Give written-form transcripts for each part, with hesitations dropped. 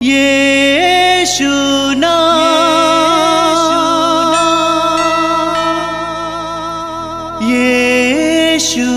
यीशु नाम, यीशु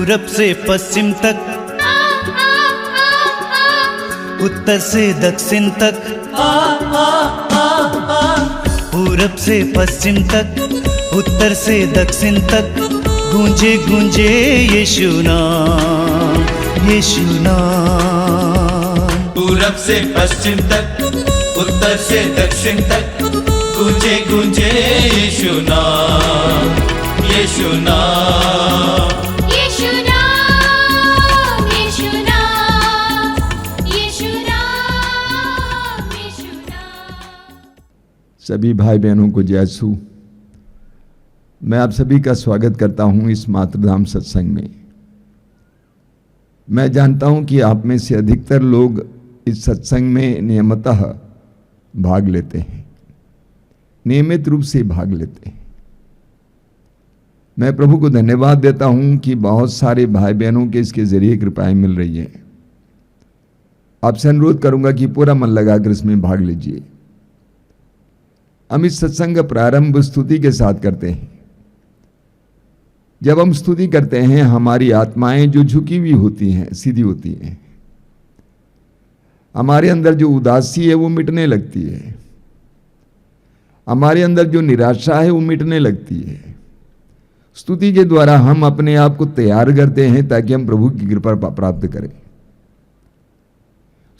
पूरब से पश्चिम तक, उत्तर से दक्षिण तक, पूरब से पश्चिम तक, उत्तर से दक्षिण तक, गूंजे गूंजे यीशु नाम, यीशु नाम। पूरब से पश्चिम तक, उत्तर से दक्षिण तक, गूंजे गूंजे यीशु नाम, यीशु नाम। सभी भाई बहनों को जय यीशु। मैं आप सभी का स्वागत करता हूं इस मातृधाम सत्संग में। मैं जानता हूं कि आप में से अधिकतर लोग इस सत्संग में नियमितः भाग लेते हैं, नियमित रूप से भाग लेते हैं। मैं प्रभु को धन्यवाद देता हूं कि बहुत सारे भाई बहनों के इसके जरिए कृपाएं मिल रही है। आपसे अनुरोध करूंगा कि पूरा मन लगाकर इसमें भाग लीजिए। हम इस सत्संग का प्रारंभ स्तुति के साथ करते हैं। जब हम स्तुति करते हैं, हमारी आत्माएं जो झुकी हुई होती हैं सीधी होती हैं। हमारे अंदर जो उदासी है वो मिटने लगती है। हमारे अंदर जो निराशा है वो मिटने लगती है। स्तुति के द्वारा हम अपने आप को तैयार करते हैं ताकि हम प्रभु की कृपा प्राप्त करें।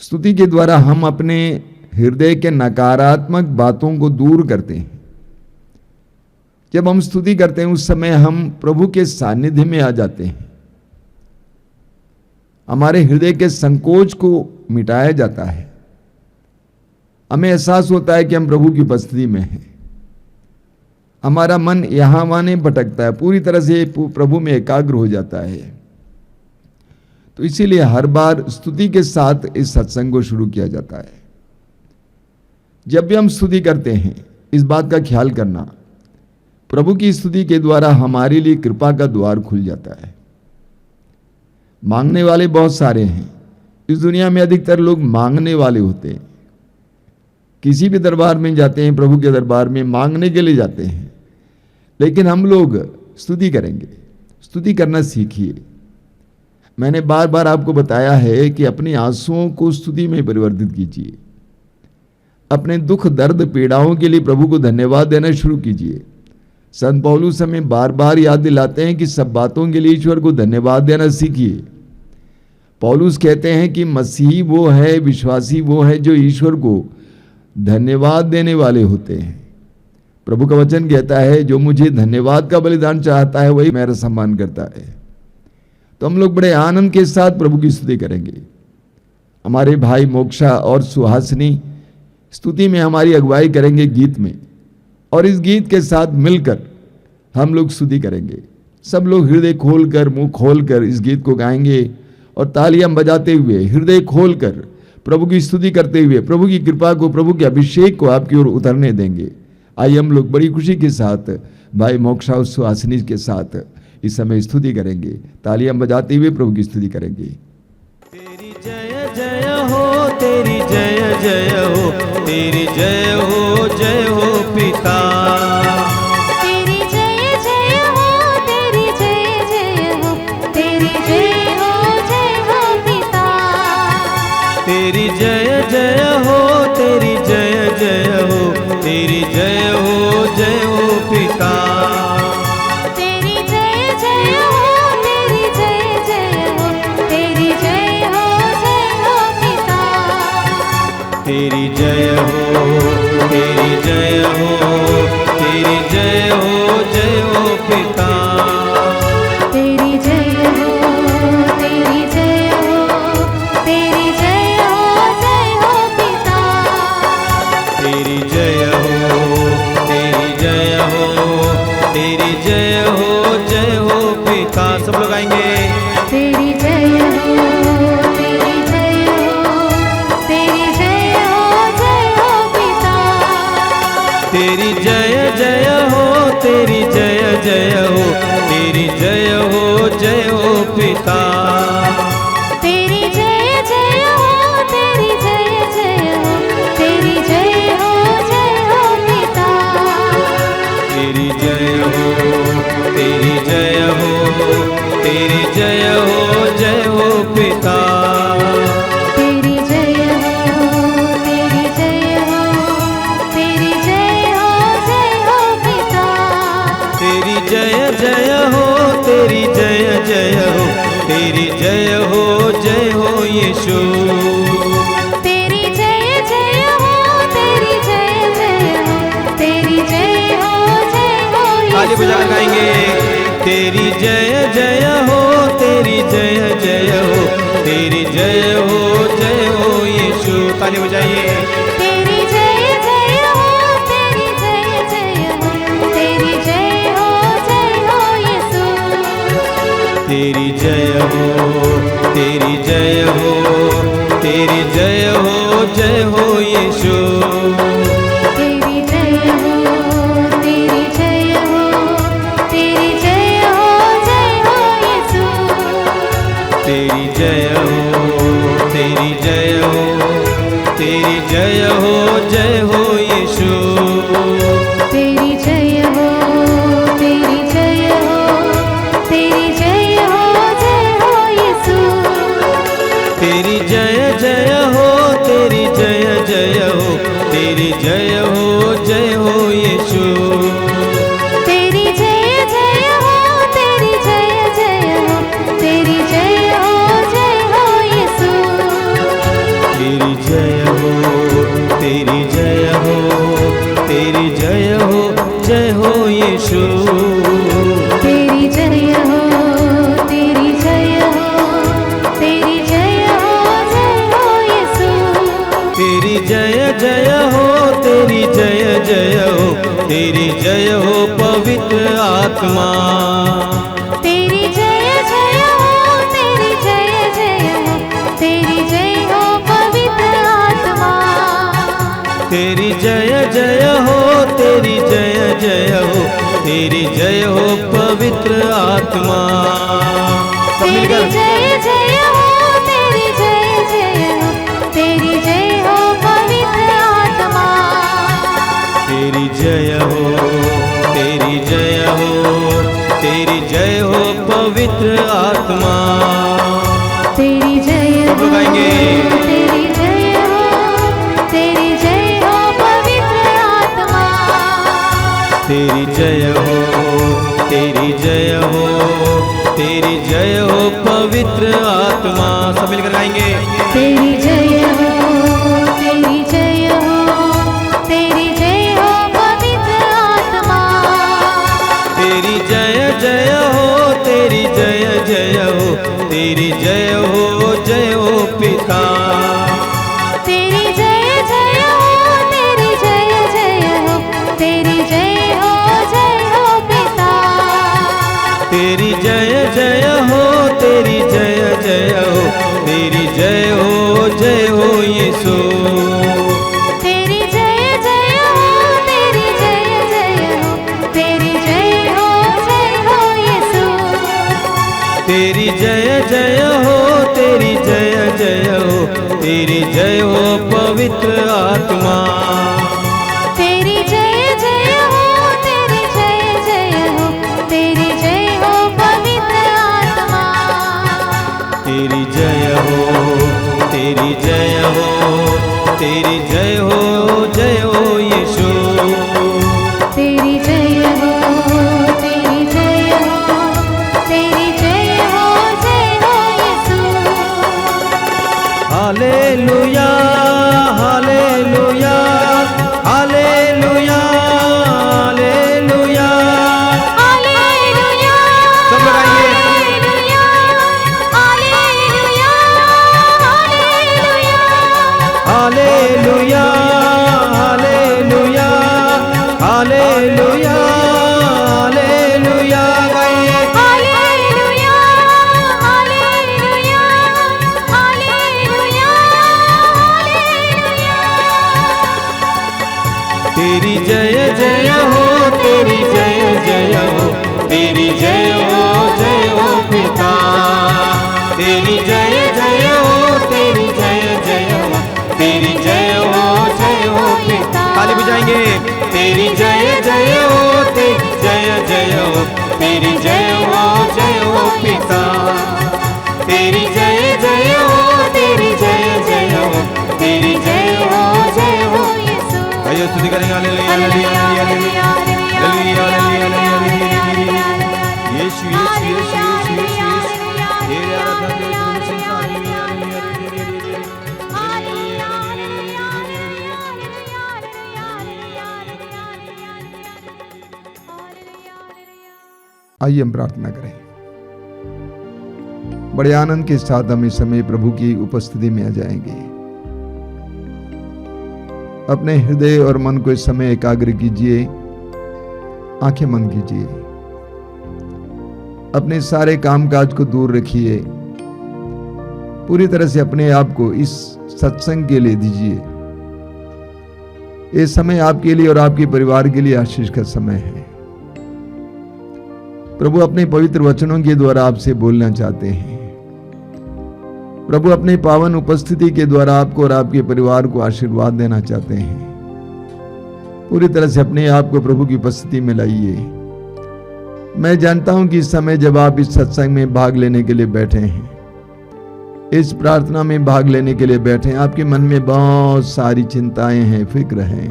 स्तुति के द्वारा हम अपने हृदय के नकारात्मक बातों को दूर करते हैं। जब हम स्तुति करते हैं उस समय हम प्रभु के सानिध्य में आ जाते हैं। हमारे हृदय के संकोच को मिटाया जाता है। हमें एहसास होता है कि हम प्रभु की उपस्थिति में हैं। हमारा मन यहां वहां नहीं भटकता है, पूरी तरह से प्रभु में एकाग्र हो जाता है। तो इसीलिए हर बार स्तुति के साथ इस सत्संग को शुरू किया जाता है। जब भी हम स्तुति करते हैं, इस बात का ख्याल करना, प्रभु की स्तुति के द्वारा हमारे लिए कृपा का द्वार खुल जाता है। मांगने वाले बहुत सारे हैं। इस दुनिया में अधिकतर लोग मांगने वाले होते हैं। किसी भी दरबार में जाते हैं, प्रभु के दरबार में मांगने के लिए जाते हैं। लेकिन हम लोग स्तुति करेंगे। स्तुति करना सीखिए। मैंने बार बार आपको बताया है कि अपने आंसुओं को स्तुति में परिवर्तित कीजिए। अपने दुख दर्द पीड़ाओं के लिए प्रभु को धन्यवाद देना शुरू कीजिए। संत पौलुस हमें बार बार याद दिलाते हैं कि सब बातों के लिए ईश्वर को धन्यवाद देना सीखिए। पौलुस कहते हैं कि मसीही वो है, विश्वासी वो है जो ईश्वर को धन्यवाद देने वाले होते हैं। प्रभु का वचन कहता है, जो मुझे धन्यवाद का बलिदान चाहता है वही मेरा सम्मान करता है। तो हम लोग बड़े आनंद के साथ प्रभु की स्तुति करेंगे। हमारे भाई मोक्षा और सुहासिनी स्तुति में हमारी अगुवाई करेंगे गीत में, और इस गीत के साथ मिलकर हम लोग स्तुति करेंगे। सब लोग हृदय खोलकर, मुंह खोलकर इस गीत को गाएंगे और तालियां बजाते हुए, हृदय खोलकर प्रभु की स्तुति करते हुए प्रभु की कृपा को, प्रभु के अभिषेक को आपकी ओर उतरने देंगे। आइए हम लोग बड़ी खुशी के साथ भाई मोक्षा और सुहासिनी के साथ इस समय स्तुति करेंगे। तालियां बजाते हुए प्रभु की स्तुति करेंगे। तेरी जय जय हो, तेरी जय जय हो, तेरी जय हो पिता। तेरी जय जय हो, तेरी जय जय हो, तेरी जय हो पिता। तेरी जय जय हो, तेरी जय जय हो, तेरी जय हो पिता। तेरी जय जय हो, तेरी जय जय हो, तेरी जय हो पिता। तेरी जय हो, तेरी जय हो, तेरी सब लोग आएंगे। तेरी जय हो, तेरी जय हो, तेरी जय हो पिता। तेरी जय जय हो, तेरी जय जय हो, तेरी जय हो पिता। तेरी जय जय हो, तेरी जय जय हो, तेरी जय हो पिता। तेरी जय हो, तेरी जय हो, तेरी जय हो पिता। तेरी जय हो, तेरी जय हो, तेरी जय हो पिता। तेरी जय जय हो, तेरी जय जय हो, तेरी जय हो यीशु। तेरी जय जय हो, तेरी जय जय हो, तेरी जय हो ताली बजा कर गाएंगे। तेरी जय जय हो, तेरी जय जय हो, तेरी जय हो यीशु। ताली बजाइए। तेरी जय जय हो, तेरी जय जय हो, तेरी जय हो यीशु। तेरी जय हो, तेरी जय हो, तेरी जय हो यीशु। तेरी जय हो, तेरी जय हो, तेरी जय हो यीशु। तेरी जय हो, तेरी जय हो, तेरी जय हो यीशु। तेरी जय हो, तेरी जय हो, तेरी जय हो यीशु। तेरी जय जय हो, तेरी जय जय हो, तेरी जय हो यीशु। तेरी जय जय हो, तेरी जय जय हो, तेरी जय हो यीशु। तेरी जय हो, तेरी जय हो, तेरी जय हो यीशु। तेरी जय हो, तेरी जय हो, तेरी जय हो यीशु। तेरी जय जय हो, तेरी जय जय हो, तेरी जय हो पवित्र आत्मा। तेरी जय जय हो, तेरी जय जय हो, तेरी जय हो पवित्र आत्मा। तेरी जय जय हो, तेरी जय जय हो, तेरी जय हो पवित्र आत्मा। सब तेरी मिलकर जय जय हो, तेरी जय जय हो, तेरी जय हो पवित्र आत्मा। तेरी जय हो, तेरी जय हो, तेरी जय हो पवित्र आत्मा। तेरी जय सब लोग हो, गाएंगे। तेरी जय हो, तेरी जय हो पवित्र आत्मा। तेरी जय हो, तेरी जय हो, तेरी जय हो पवित्र आत्मा। सब मिलकर गाएंगे। तेरी जय हो, तेरी जय हो, तेरी जय हो पवित्र आत्मा। तेरी जय जय हो, तेरी जय जय हो, तेरी जय हो पिता। तेरी जय जय हो, तेरी जय जय हो, तेरी जय हो पिता। तेरी जय जय हो, तेरी जय जय हो, तेरी जय हो यीशु। तेरी जय जय हो, तेरी जय जय हो, तेरी जय हो यीशु। तेरी जय जय हो, तेरी जय जय हो, तेरी जय हो पवित्र आत्मा। तेरी जय जय हो, तेरी जय जय हो, तेरी जय हो पवित्र आत्मा। तेरी जय हो, तेरी जय हो, तेरी जय हो यीशु। तेरी जय हो, तेरी जय हो, तेरी जय हो यीशु। हालेलुया, हालेलुया, तेरी जय हो पिता, तेरी जय जय हो, तेरी जय जय हो, तेरी जय हो पिता। ताली बजाएंगे। तेरी जय जय हो, तेरी जय जय हो, तेरी जय हो पिता, तेरी जय जय हो, तेरी जय जय हो, तेरी जय हो यीशु। आइए स्तुति करेंगे। Hallelujah hallelujah hallelujah hallelujah hallelujah. Yeshu Yeshu Yeshu Yeshu Yeshu तेरे आराधना तेरे गुण संसार हालेलुया हालेलुया आइए हम प्रार्थना करें। बड़े आनंद के साथ हम इस समय प्रभु की उपस्थिति में आ जाएंगे। अपने हृदय और मन को इस समय एकाग्र कीजिए, आंखें बंद कीजिए, अपने सारे कामकाज को दूर रखिए, पूरी तरह से अपने आप को इस सत्संग के लिए दीजिए। ये समय आपके लिए और आपके परिवार के लिए आशीष का समय है। प्रभु अपने पवित्र वचनों के द्वारा आपसे बोलना चाहते हैं। प्रभु अपने पावन उपस्थिति के द्वारा आपको और आपके परिवार को आशीर्वाद देना चाहते हैं। पूरी तरह से अपने आप को प्रभु की उपस्थिति में लाइए। मैं जानता हूं कि इस समय जब आप इस सत्संग में भाग लेने के लिए बैठे हैं, इस प्रार्थना में भाग लेने के लिए बैठे हैं, आपके मन में बहुत सारी चिंताएं हैं, फिक्र हैं,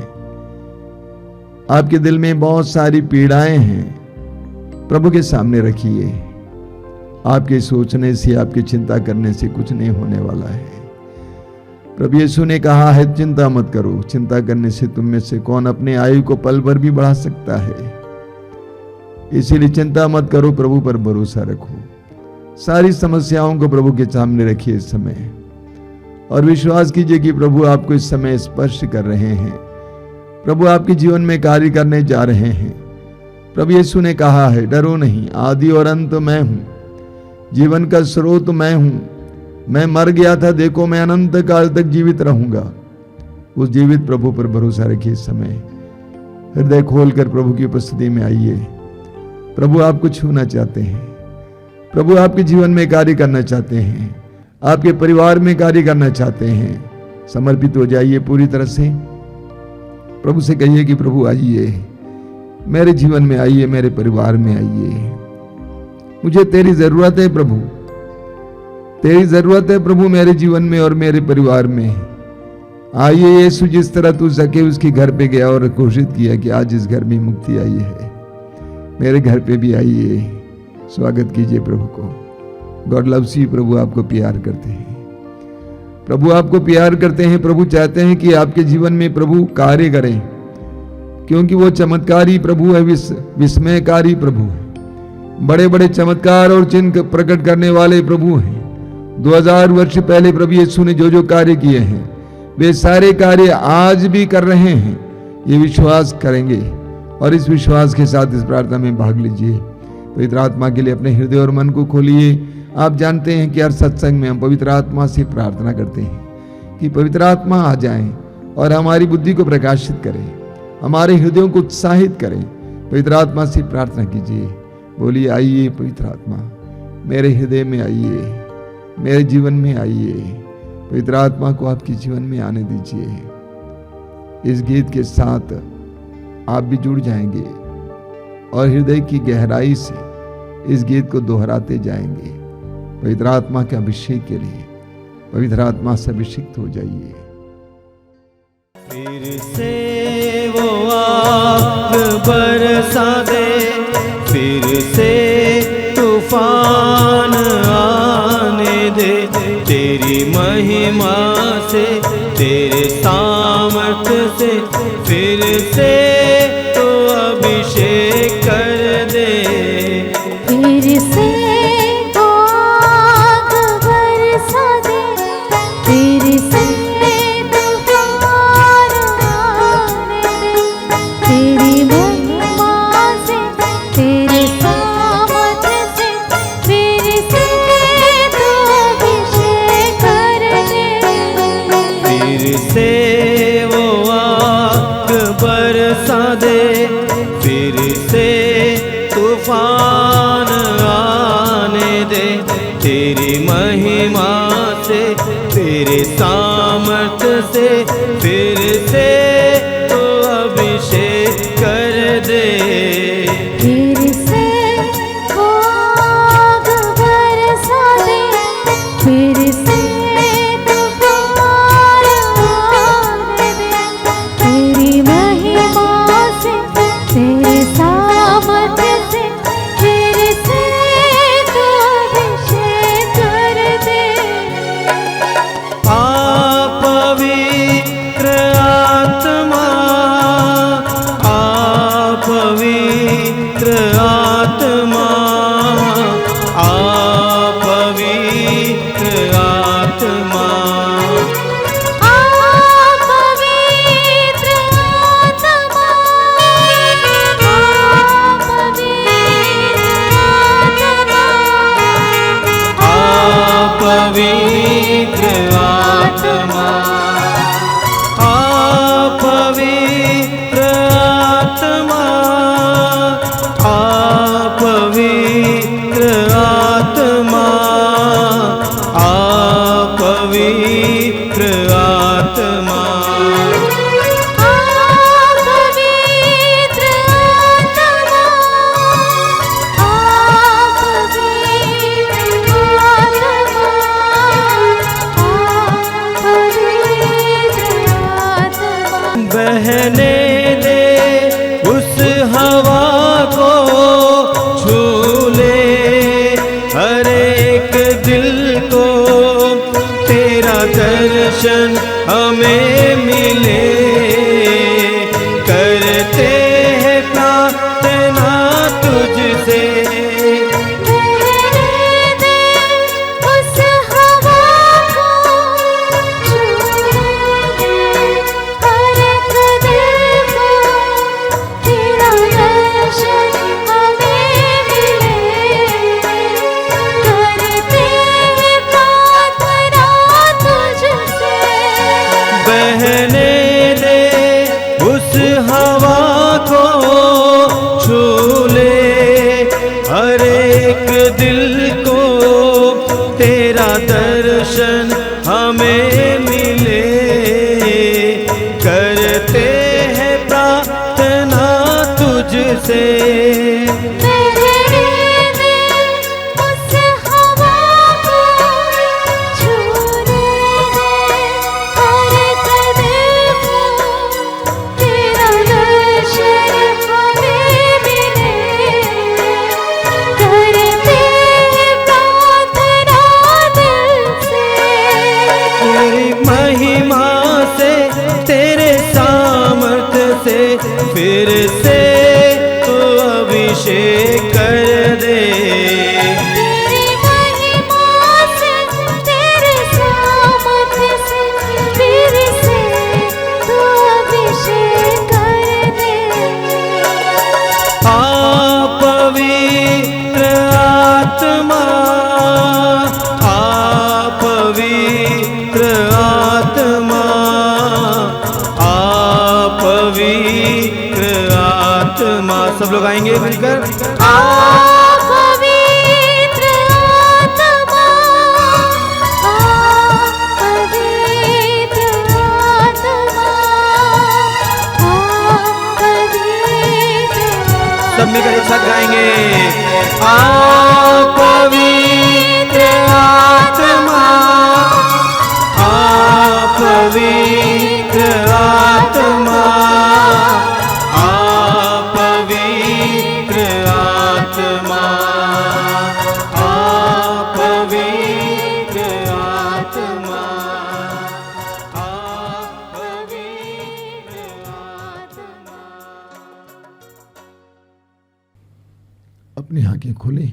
आपके दिल में बहुत सारी पीड़ाएं हैं। प्रभु के सामने रखिए। आपके सोचने से, आपकी चिंता करने से कुछ नहीं होने वाला है। प्रभु यीशु ने कहा है, चिंता मत करो। चिंता करने से तुम में से कौन अपने आयु को पल भर भी बढ़ा सकता है? इसीलिए चिंता मत करो, प्रभु पर भरोसा रखो। सारी समस्याओं को प्रभु के सामने रखिए इस समय, और विश्वास कीजिए कि प्रभु आपको इस समय स्पर्श कर रहे हैं। प्रभु आपके जीवन में कार्य करने जा रहे हैं। प्रभु यीशु ने कहा है, डरो नहीं, आदि और अंत मैं हूं, जीवन का स्रोत मैं हूं। मैं मर गया था, देखो मैं अनंत काल तक जीवित रहूंगा। उस जीवित प्रभु पर भरोसा रखिए इस समय। हृदय खोलकर प्रभु की उपस्थिति में आइए। प्रभु आपको छूना चाहते हैं। प्रभु आपके जीवन में कार्य करना चाहते हैं, आपके परिवार में कार्य करना चाहते हैं। समर्पित हो जाइए पूरी तरह से। प्रभु से कहिए कि प्रभु आइए, मेरे जीवन में आइए, मेरे परिवार में आइए। मुझे तेरी जरूरत है प्रभु, तेरी जरूरत है प्रभु मेरे जीवन में और मेरे परिवार में। आइए यीशु, जिस तरह तू जक्के उसके घर पे गया और घोषित किया कि आज इस घर में मुक्ति आई है, मेरे घर पे भी आइए। स्वागत कीजिए प्रभु को। God loves you. प्रभु आपको प्यार करते हैं। प्रभु आपको प्यार करते हैं। प्रभु चाहते हैं कि आपके जीवन में प्रभु कार्य करें, क्योंकि वो चमत्कारी प्रभु है, विस्मयकारी प्रभु है। बड़े बड़े चमत्कार और चिन्ह प्रकट करने वाले प्रभु हैं। 2000 वर्ष पहले प्रभु यीशु ने जो जो कार्य किए हैं, वे सारे कार्य आज भी कर रहे हैं। ये विश्वास करेंगे और इस विश्वास के साथ इस प्रार्थना में भाग लीजिए। पवित्र आत्मा के लिए अपने हृदय और मन को खोलिए। आप जानते हैं कि हर सत्संग में हम पवित्र आत्मा से प्रार्थना करते हैं कि पवित्र आत्मा आ जाए और हमारी बुद्धि को प्रकाशित करें, हमारे हृदयों को उत्साहित करें। पवित्र आत्मा से प्रार्थना कीजिए। बोलिए, आइए पवित्र आत्मा, मेरे हृदय में आइए, मेरे जीवन में आइए। पवित्र आत्मा को आपके जीवन में आने दीजिए। इस गीत के साथ आप भी जुड़ जाएंगे और हृदय की गहराई से इस गीत को दोहराते जाएंगे। पवित्र आत्मा के अभिषेक के लिए पवित्र आत्मा से अभिषेक हो जाइए। फिर से वो आग बरसा दे, फिर से तूफान आने दे। तेरी महिमा से, तेरे सामर्थ्य से फिर से तो अभिषेक कर दे। फिर से तो आग बरसा दे, फिर से तूफान आने दे। तेरी महिमा से, तेरे सामर्थ्य से फिर से तो अभिषेक कर दे। फिर से वो आग बरसा तेरी महिमा से, तेरे सामर्थ्य से फिर से तो अभिषेक कर दे। फिर से वो आग बरसा दे, फिर से तूफान आने दे। तेरी महिमा से, तेरे सामर्थ्य से फिर से तू अभिषेक कर दे। पवित्र आत्मा, पवित्र आत्मा, पवित्र आत्मा, पवित्र आत्मा, पवित्र आत्मा, पवित्र आत्मा, पवित्र आत्मा, पवित्र आत्मा, बहने दे उस हवा को, छू ले हर एक दिल को, तेरा दर्शन हमें मिले। करते हैं प्रार्थना तुझसे, उस हवा को छू ले हर एक दिल को, तेरा दर्शन हमें मिले। करते हैं प्रार्थना तुझसे, बहने दे उस हवा को, छू ले हर एक दिल को, तेरा दर्शन हमें मिले। करते हैं प्रार्थना तुझसे, बहने दे उस हवा को, छू ले हर एक दिल को, तेरा दर्शन हमें मिले। करते हैं प्रार्थना दिल से, तेरी महिमा से, तेरे सामर्थ्य से फिर से तो अभिषेक कर दे। तेरी महिमा से, तेरे सामर्थ्य से फिर से तू अभिषेक कर दे। पवित्र आत्मा, पवित्र आत्मा, पवित्र आत्मा, सब लोग आएंगे मिलकर। पवित्र आत्मा, पवित्र आत्मा, पवित्र सब मिलकर एक साथ गाएंगे। पवित्र आत्मा, पवित्र आत्मा, पवित्र आत्मा, पवित्र आत्मा, पवित्र आत्मा। अपनी आंखें खोलें।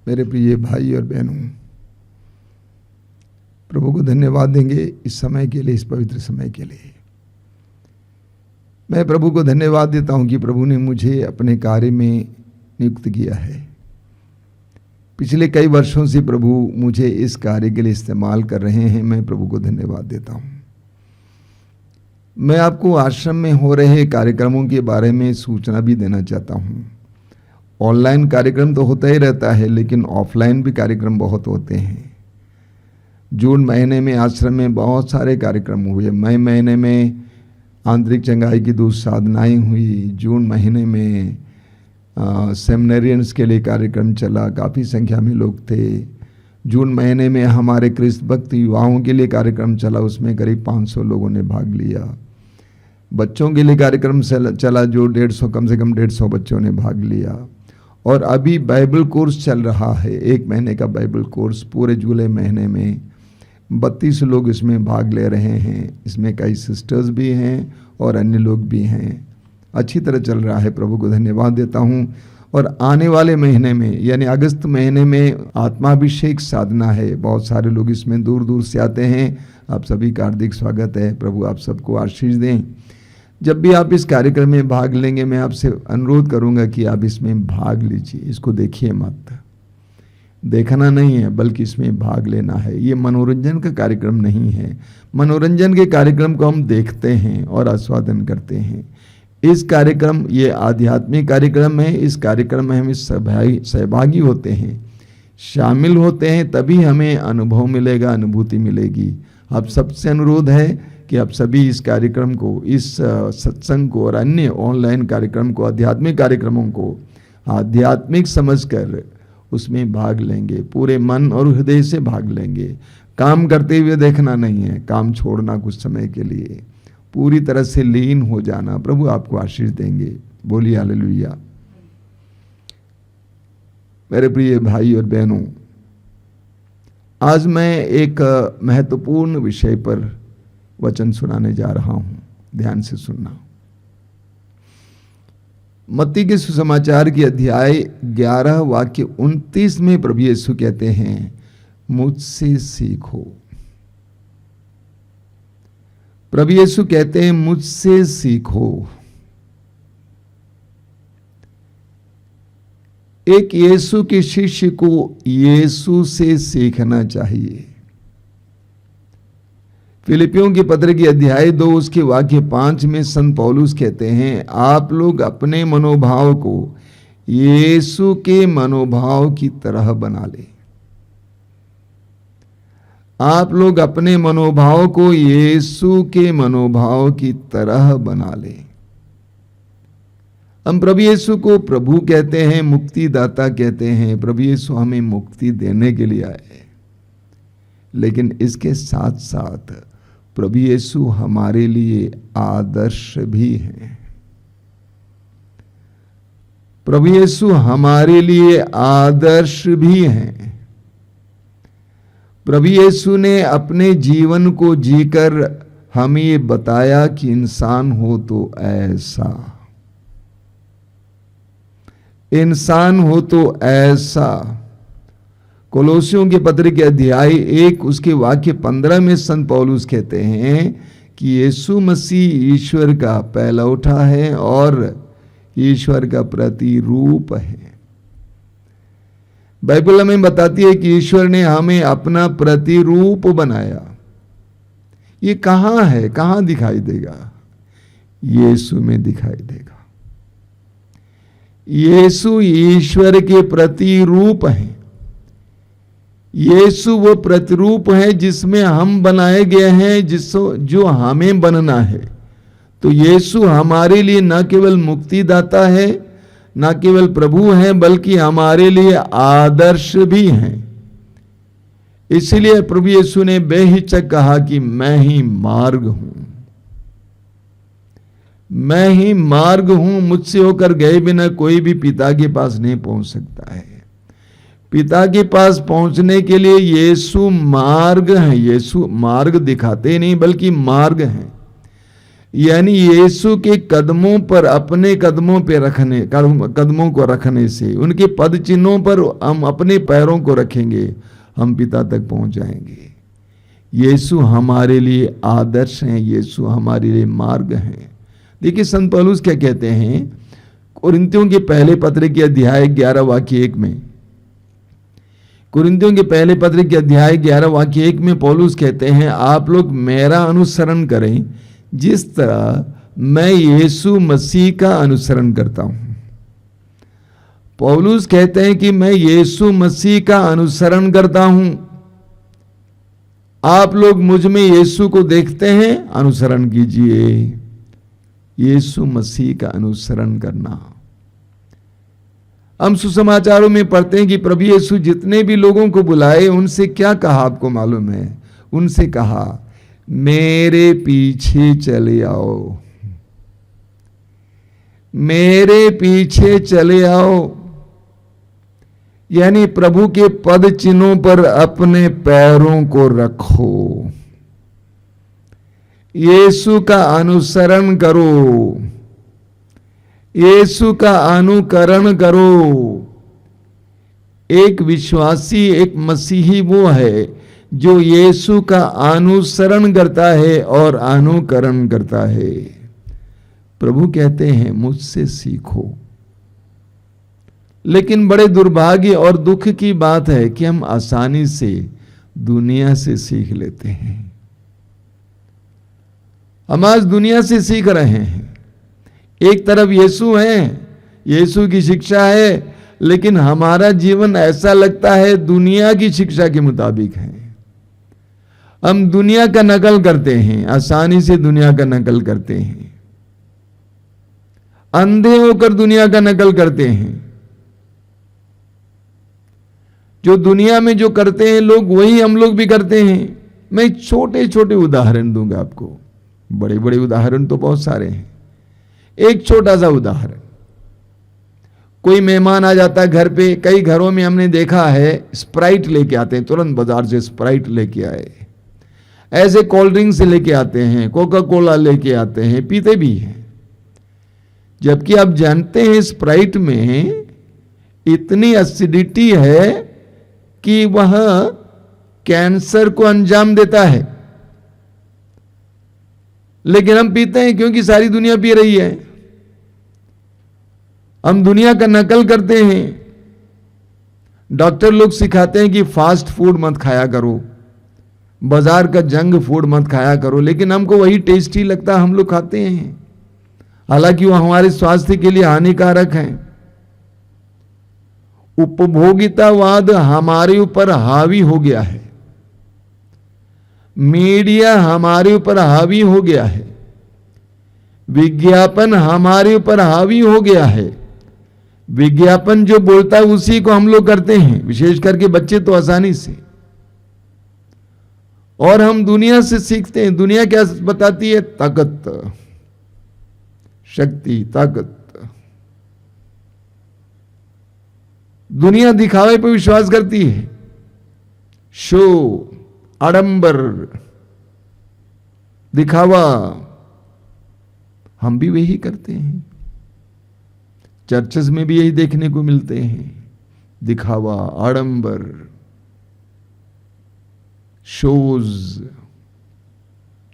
मेरे प्रिय भाई और बहनों, प्रभु को धन्यवाद देंगे इस समय के लिए, इस पवित्र समय के लिए। मैं प्रभु को धन्यवाद देता हूं कि प्रभु ने मुझे अपने कार्य में नियुक्त किया है। पिछले कई वर्षों से प्रभु मुझे इस कार्य के लिए इस्तेमाल कर रहे हैं। मैं प्रभु को धन्यवाद देता हूं। मैं आपको आश्रम में हो रहे कार्यक्रमों के बारे में सूचना भी देना चाहता हूं। ऑनलाइन कार्यक्रम तो होता ही रहता है, लेकिन ऑफलाइन भी कार्यक्रम बहुत होते हैं। जून महीने में आश्रम में बहुत सारे कार्यक्रम हुए। मई महीने में आंतरिक चंगाई की 2 साधनाएं हुई। जून महीने में सेमिनरियंस के लिए कार्यक्रम चला, काफ़ी संख्या में लोग थे। जून महीने में हमारे क्रिस्त भक्त युवाओं के लिए कार्यक्रम चला, उसमें करीब 500 लोगों ने भाग लिया। बच्चों के लिए कार्यक्रम चला जो 150 कम से कम 150 बच्चों ने भाग लिया। और अभी बाइबल कोर्स चल रहा है, 1 महीने का बाइबल कोर्स। पूरे जुलाई महीने में 32 लोग इसमें भाग ले रहे हैं। इसमें कई सिस्टर्स भी हैं और अन्य लोग भी हैं। अच्छी तरह चल रहा है, प्रभु को धन्यवाद देता हूँ। और आने वाले महीने में यानी अगस्त महीने में आत्माभिषेक साधना है। बहुत सारे लोग इसमें दूर दूर से आते हैं। आप सभी का हार्दिक स्वागत है। प्रभु आप सबको आशीष दें। जब भी आप इस कार्यक्रम में भाग लेंगे, मैं आपसे अनुरोध करूंगा कि आप इसमें भाग लीजिए। इसको देखिए मत, देखना नहीं है, बल्कि इसमें भाग लेना है। ये मनोरंजन का कार्यक्रम नहीं है। मनोरंजन के कार्यक्रम को हम देखते हैं और आस्वादन करते हैं। इस कार्यक्रम, ये आध्यात्मिक कार्यक्रम है। इस कार्यक्रम में हम सहभागी होते हैं, शामिल होते हैं, तभी हमें अनुभव मिलेगा, अनुभूति मिलेगी। आप सबसे अनुरोध है कि आप सभी इस कार्यक्रम को, इस सत्संग को और अन्य ऑनलाइन कार्यक्रम को, आध्यात्मिक कार्यक्रमों को आध्यात्मिक समझकर उसमें भाग लेंगे। पूरे मन और हृदय से भाग लेंगे। काम करते हुए देखना नहीं है, काम छोड़ना कुछ समय के लिए, पूरी तरह से लीन हो जाना। प्रभु आपको आशीष देंगे। बोलिए हालेलुया। मेरे प्रिय भाई और बहनों, आज मैं एक महत्वपूर्ण विषय पर वचन सुनाने जा रहा हूं। ध्यान से सुनना। मत्ती के सुसमाचार की अध्याय 11 वाक्य 29 में प्रभु यीशु कहते हैं, मुझसे सीखो। प्रभु यीशु कहते हैं, मुझसे सीखो। एक यीशु के शिष्य को यीशु से सीखना चाहिए। फिलिपियों की पत्र की अध्याय 2 उसके वाक्य 5 में संत पौलुस कहते हैं, आप लोग अपने मनोभाव को यीशु के मनोभाव की तरह बना ले। आप लोग अपने मनोभाव को यीशु के मनोभाव की तरह बना ले। हम प्रभु यीशु को प्रभु कहते हैं, मुक्तिदाता कहते हैं। प्रभु यीशु हमें मुक्ति देने के लिए आए, लेकिन इसके साथ साथ प्रभु यीशु हमारे लिए आदर्श भी हैं। प्रभु यीशु हमारे लिए आदर्श भी हैं। प्रभु यीशु ने अपने जीवन को जीकर हमें ये बताया कि इंसान हो तो ऐसा, इंसान हो तो ऐसा। कोलोसियों के पत्र के अध्याय 1 उसके वाक्य 15 में संत पौलुस कहते हैं कि यीशु मसीह ईश्वर का पहलौठा है और ईश्वर का प्रतिरूप है। बाइबल हमें बताती है कि ईश्वर ने हमें अपना प्रतिरूप बनाया। ये कहां है, कहां दिखाई देगा? यीशु में दिखाई देगा। यीशु ईश्वर के प्रतिरूप हैं। यीशु वो प्रतिरूप है जिसमें हम बनाए गए हैं, जो हमें बनना है। तो यीशु हमारे लिए न केवल मुक्तिदाता है, न केवल प्रभु है, बल्कि हमारे लिए आदर्श भी हैं। इसलिए प्रभु यीशु ने बेहिचक कहा कि मैं ही मार्ग हूं, मैं ही मार्ग हूं। मुझसे होकर गए बिना कोई भी पिता के पास नहीं पहुंच सकता है। पिता के पास पहुंचने के लिए यीशु मार्ग है। यीशु मार्ग दिखाते नहीं, बल्कि मार्ग हैं। यानी यीशु के कदमों पर, अपने कदमों पे रखने, कदमों को रखने से, उनके पद चिन्हों पर हम अपने पैरों को रखेंगे, हम पिता तक पहुंच जाएंगे। यीशु हमारे लिए आदर्श हैं, यीशु हमारे लिए मार्ग हैं। देखिए संत पौलुस क्या कहते हैं कुरिन्थियों के पहले पत्र के अध्याय 11 वाक्य 1 में। कुरिन्थियों के पहले पत्र के अध्याय 11 वाक्य 1 में पौलुस कहते हैं, आप लोग मेरा अनुसरण करें जिस तरह मैं यीशु मसीह का अनुसरण करता हूं। पौलुस कहते हैं कि मैं यीशु मसीह का अनुसरण करता हूं। आप लोग मुझ में यीशु को देखते हैं, अनुसरण कीजिए। यीशु मसीह का अनुसरण करना। हम सुसमाचारों में पढ़ते हैं कि प्रभु यीशु जितने भी लोगों को बुलाए उनसे क्या कहा आपको मालूम है? उनसे कहा मेरे पीछे चले आओ, मेरे पीछे चले आओ। यानी प्रभु के पद चिन्हों पर अपने पैरों को रखो, यीशु का अनुसरण करो, यीशु का अनुकरण करो। एक विश्वासी, एक मसीही वो है जो यीशु का अनुसरण करता है और अनुकरण करता है। प्रभु कहते हैं मुझसे सीखो। लेकिन बड़े दुर्भाग्य और दुख की बात है कि हम आसानी से दुनिया से सीख लेते हैं। हम आज दुनिया से सीख रहे हैं। एक तरफ यीशु है, यीशु की शिक्षा है, लेकिन हमारा जीवन ऐसा लगता है दुनिया की शिक्षा के मुताबिक है। हम दुनिया का नकल करते हैं, आसानी से दुनिया का नकल करते हैं, अंधे होकर दुनिया का नकल करते हैं। जो दुनिया में जो करते हैं लोग, वही हम लोग भी करते हैं। मैं छोटे छोटे उदाहरण दूंगा आपको, बड़े बड़े उदाहरण तो बहुत सारे हैं। एक छोटा सा उदाहरण, कोई मेहमान आ जाता है घर पे। कई घरों में हमने देखा है स्प्राइट लेके आते हैं, तुरंत बाजार से स्प्राइट लेके आए। ऐसे कोल्ड ड्रिंक से लेके आते हैं, कोका कोला लेके आते हैं, पीते भी हैं। जबकि आप जानते हैं स्प्राइट में इतनी एसिडिटी है कि वह कैंसर को अंजाम देता है, लेकिन हम पीते हैं क्योंकि सारी दुनिया पी रही है। हम दुनिया का नकल करते हैं। डॉक्टर लोग सिखाते हैं कि फास्ट फूड मत खाया करो, बाजार का जंक फूड मत खाया करो, लेकिन हमको वही टेस्टी लगता है, हम लोग खाते हैं, हालांकि वो हमारे स्वास्थ्य के लिए हानिकारक है। उपभोगितावाद हमारे ऊपर हावी हो गया है, मीडिया हमारे ऊपर हावी हो गया है, विज्ञापन हमारे ऊपर हावी हो गया है। विज्ञापन जो बोलता है उसी को हम लोग करते हैं, विशेष करके बच्चे तो आसानी से। और हम दुनिया से सीखते हैं। दुनिया क्या बताती है? ताकत, शक्ति, ताकत। दुनिया दिखावे पर विश्वास करती है, शो, आडंबर, दिखावा। हम भी वही करते हैं। चर्चेस में भी यही देखने को मिलते हैं, दिखावा, आडंबर, शोज,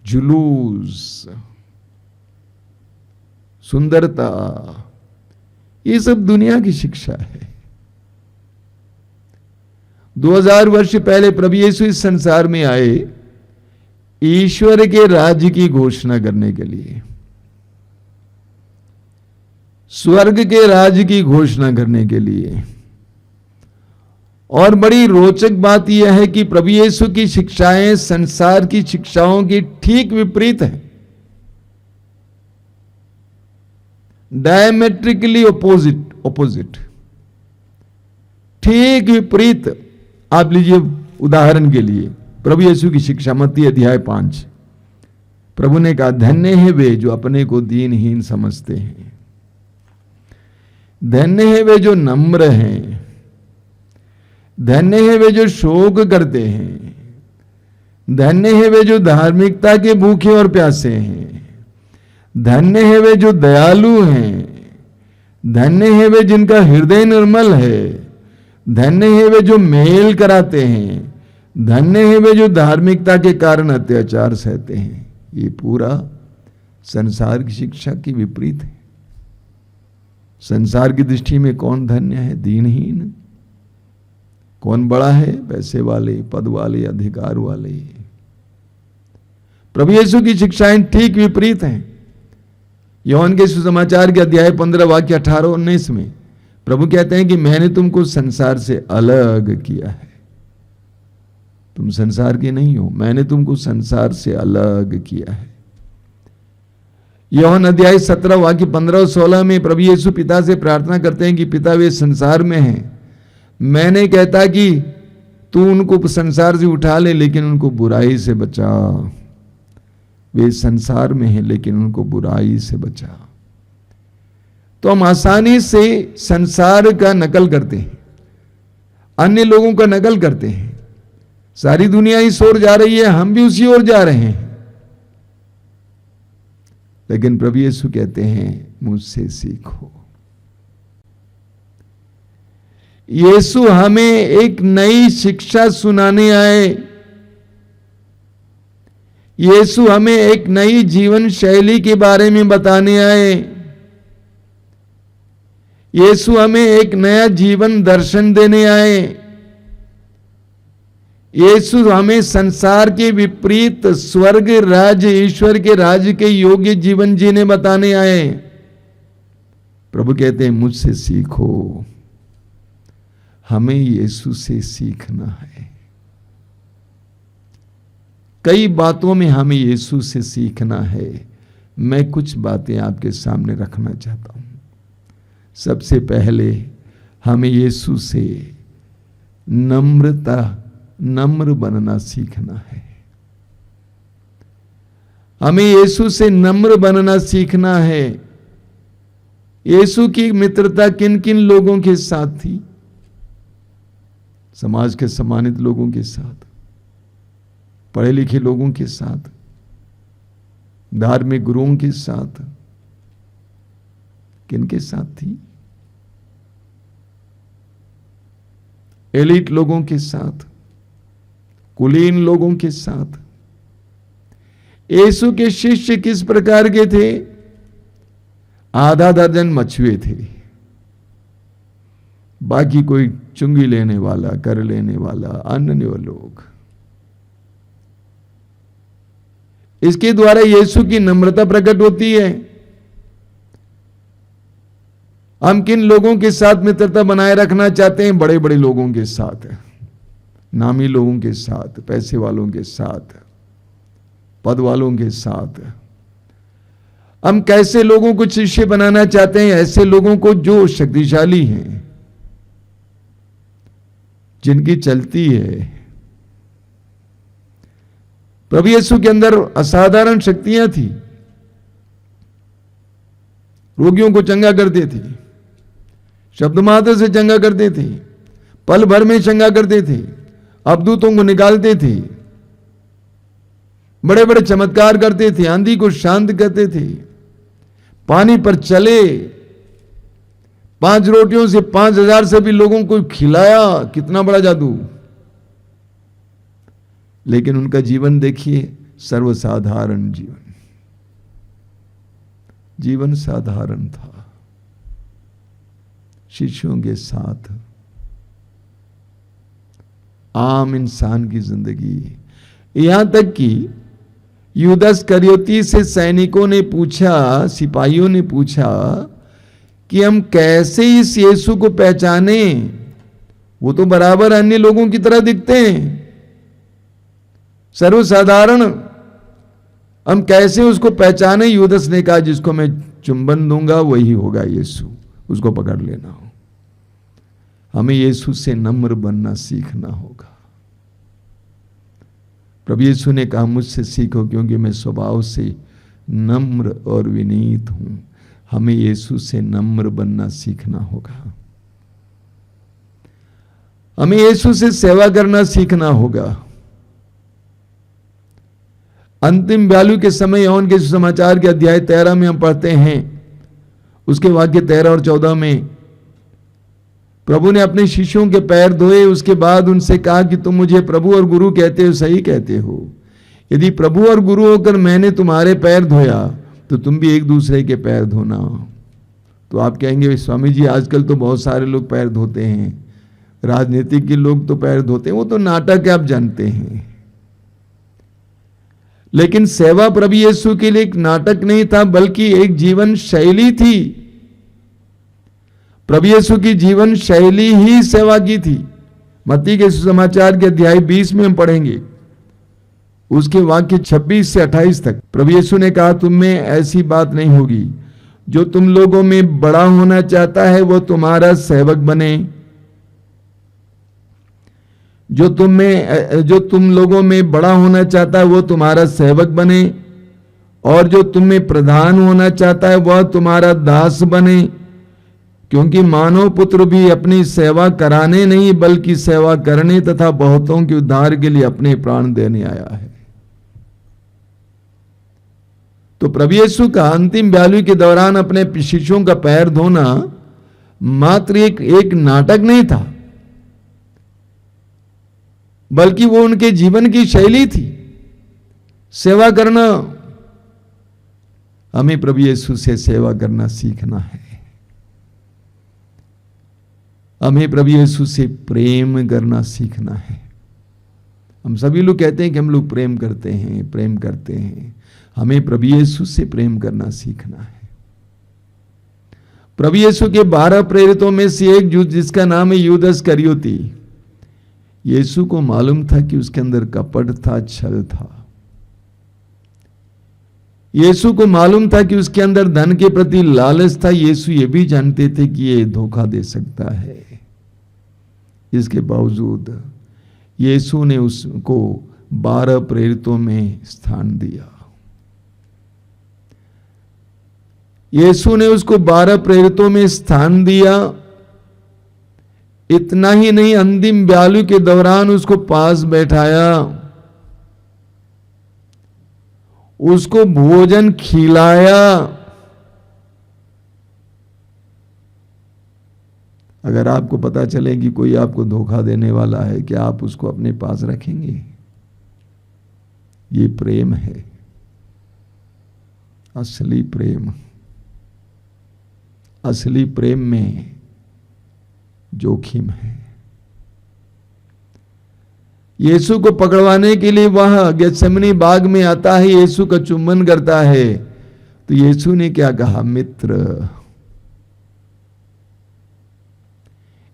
जुलूस, सुंदरता। ये सब दुनिया की शिक्षा है। 2000 वर्ष पहले प्रभु यीशु इस संसार में आए ईश्वर के राज्य की घोषणा करने के लिए, स्वर्ग के राज्य की घोषणा करने के लिए। और बड़ी रोचक बात यह है कि प्रभु यीशु की शिक्षाएं संसार की शिक्षाओं की ठीक विपरीत है, डायमेट्रिकली ऑपोजिट, ठीक विपरीत। आप लीजिए उदाहरण के लिए प्रभु यीशु की शिक्षा, मत्ती अध्याय 5। प्रभु ने कहा, धन्य है वे जो अपने को दीनहीन समझते हैं, धन्य है वे जो नम्र हैं, धन्य है वे जो शोक करते हैं, धन्य है वे जो धार्मिकता के भूखे और प्यासे हैं, धन्य है वे जो दयालु हैं, धन्य है वे जिनका हृदय निर्मल है, धन्य है वे जो मेल कराते हैं, धन्य है वे जो धार्मिकता के कारण अत्याचार सहते हैं। ये पूरा संसार की शिक्षा की विपरीत है। संसार की दृष्टि में कौन धन्य है? दीनहीन। कौन बड़ा है? पैसे वाले, पद वाले, अधिकार वाले। प्रभु यीशु की शिक्षाएं ठीक विपरीत हैं। यूहन्ना के सुसमाचार के अध्याय 15 वाक्य 18-19 में प्रभु कहते हैं कि मैंने तुमको संसार से अलग किया है, तुम संसार के नहीं हो, मैंने तुमको संसार से अलग किया है। यूहन्ना अध्याय 17 वाक्य 15 और 16 में प्रभु यीशु पिता से प्रार्थना करते हैं कि पिता वे संसार में हैं, मैं नहीं कहता कि तू उनको संसार से उठा ले, लेकिन उनको बुराई से बचा। वे संसार में हैं लेकिन उनको बुराई से बचा। तो हम आसानी से संसार का नकल करते हैं, अन्य लोगों का नकल करते हैं। सारी दुनिया इस ओर जा रही है, हम भी उसी ओर जा रहे हैं। लेकिन प्रभु यीशु कहते हैं मुझसे सीखो। यीशु हमें एक नई शिक्षा सुनाने आए। यीशु हमें एक नई जीवन शैली के बारे में बताने आए। यीशु हमें एक नया जीवन दर्शन देने आए। यीशु हमें संसार के विपरीत स्वर्ग राज्य, ईश्वर के राज्य के योग्य जीवन जीने बताने आए। प्रभु कहते हैं मुझसे सीखो। हमें यीशु से सीखना है। कई बातों में हमें यीशु से सीखना है। मैं कुछ बातें आपके सामने रखना चाहता हूं। सबसे पहले हमें यीशु से नम्र बनना सीखना है। हमें यीशु से नम्र बनना सीखना है। यीशु की मित्रता किन किन लोगों के साथ थी? समाज के सम्मानित लोगों के साथ, पढ़े लिखे लोगों के साथ, धार्मिक गुरुओं के साथ। किनके साथ थी? एलिट लोगों के साथ, कुलीन लोगों के साथ। यीशु के शिष्य किस प्रकार के थे? आधा दर्जन मछुए थे, बाकी कोई चुंगी लेने वाला, कर लेने वाला, अन्य लोग। इसके द्वारा यीशु की नम्रता प्रकट होती है। हम किन लोगों के साथ मित्रता बनाए रखना चाहते हैं? बड़े बड़े लोगों के साथ, नामी लोगों के साथ, पैसे वालों के साथ, पद वालों के साथ। हम कैसे लोगों को शिष्य बनाना चाहते हैं? ऐसे लोगों को जो शक्तिशाली हैं, जिनकी चलती है। प्रभु यीशु के अंदर असाधारण शक्तियां थी। रोगियों को चंगा करते थे, शब्द मात्र से चंगा करते थे, पल भर में चंगा करते थे, अवधूतों को निकालते थे, बड़े बड़े चमत्कार करते थे, आंधी को शांत करते थे, पानी पर चले, 5 रोटियों से 5000 से भी लोगों को खिलाया। कितना बड़ा जादू! लेकिन उनका जीवन देखिए, सर्वसाधारण जीवन, जीवन साधारण था। शिष्यों के साथ आम इंसान की जिंदगी। यहां तक कि यूदास करयोती से सैनिकों ने पूछा, सिपाहियों ने पूछा कि हम कैसे इस यीशु को पहचाने? वो तो बराबर अन्य लोगों की तरह दिखते हैं, सर्वसाधारण, हम कैसे उसको पहचाने? यूदास ने कहा जिसको मैं चुंबन दूंगा वही होगा यीशु, उसको पकड़ लेना हो। हमें यीशु से नम्र बनना सीखना होगा। प्रभु यीशु ने कहा मुझसे सीखो क्योंकि मैं स्वभाव से नम्र और विनीत हूं। हमें यीशु से नम्र बनना सीखना होगा। हमें यीशु से सेवा करना सीखना होगा। अंतिम बयालू के समय यूहन्ना के सुसमाचार के अध्याय 13 में हम पढ़ते हैं, उसके वाक्य 13 और 14 में प्रभु ने अपने शिष्यों के पैर धोए। उसके बाद उनसे कहा कि तुम मुझे प्रभु और गुरु कहते हो, सही कहते हो। यदि प्रभु और गुरु होकर मैंने तुम्हारे पैर धोया तो तुम भी एक दूसरे के पैर धोना। तो आप कहेंगे स्वामी जी आजकल तो बहुत सारे लोग पैर धोते हैं, राजनीतिक के लोग तो पैर धोते हैं, वो तो नाटक है, आप जानते हैं। लेकिन सेवा प्रभु यीशु के लिए एक नाटक नहीं था, बल्कि एक जीवन शैली थी। प्रभु यीशु की जीवन शैली ही सेवा की थी। मत्ती के सुसमाचार के अध्याय 20 में हम पढ़ेंगे, उसके वाक्य 26 से 28 तक। प्रभु यीशु ने कहा, तुम में ऐसी बात नहीं होगी, जो तुम लोगों में बड़ा होना चाहता है वो तुम्हारा सेवक बने। जो तुम लोगों में बड़ा होना चाहता है वो तुम्हारा सेवक बने, और जो तुम में प्रधान होना चाहता है वह तुम्हारा दास बने। क्योंकि मानव पुत्र भी अपनी सेवा कराने नहीं बल्कि सेवा करने तथा बहुतों के उद्धार के लिए अपने प्राण देने आया है। तो प्रभु यीशु का अंतिम बयालू के दौरान अपने शिष्यों का पैर धोना मात्र एक नाटक नहीं था, बल्कि वो उनके जीवन की शैली थी। सेवा करना, हमें प्रभु यीशु से सेवा करना सीखना है। हमें प्रभु यीशु से प्रेम करना सीखना है। हम सभी लोग कहते हैं कि हम लोग प्रेम करते हैं। हमें प्रभु यीशु से प्रेम करना सीखना है। प्रभु यीशु के 12 प्रेरितों में से एक जिसका नाम है यूदास इस्करियोती, यीशु को मालूम था कि उसके अंदर कपट था, छल था। यीशु को मालूम था कि उसके अंदर धन के प्रति लालच था। यीशु ये भी जानते थे कि ये धोखा दे सकता है। इसके बावजूद यीशु ने उसको 12 प्रेरितों में स्थान दिया। यीशु ने उसको 12 प्रेरितों में स्थान दिया। इतना ही नहीं, अंतिम बयालू के दौरान उसको पास बैठाया, उसको भोजन खिलाया। अगर आपको पता चले कि कोई आपको धोखा देने वाला है, क्या आप उसको अपने पास रखेंगे? ये प्रेम है, असली प्रेम। असली प्रेम में जोखिम है। यीशु को पकड़वाने के लिए वह गेत्सेमनी बाग में आता है, यीशु का चुंबन करता है। तो यीशु ने क्या कहा? मित्र।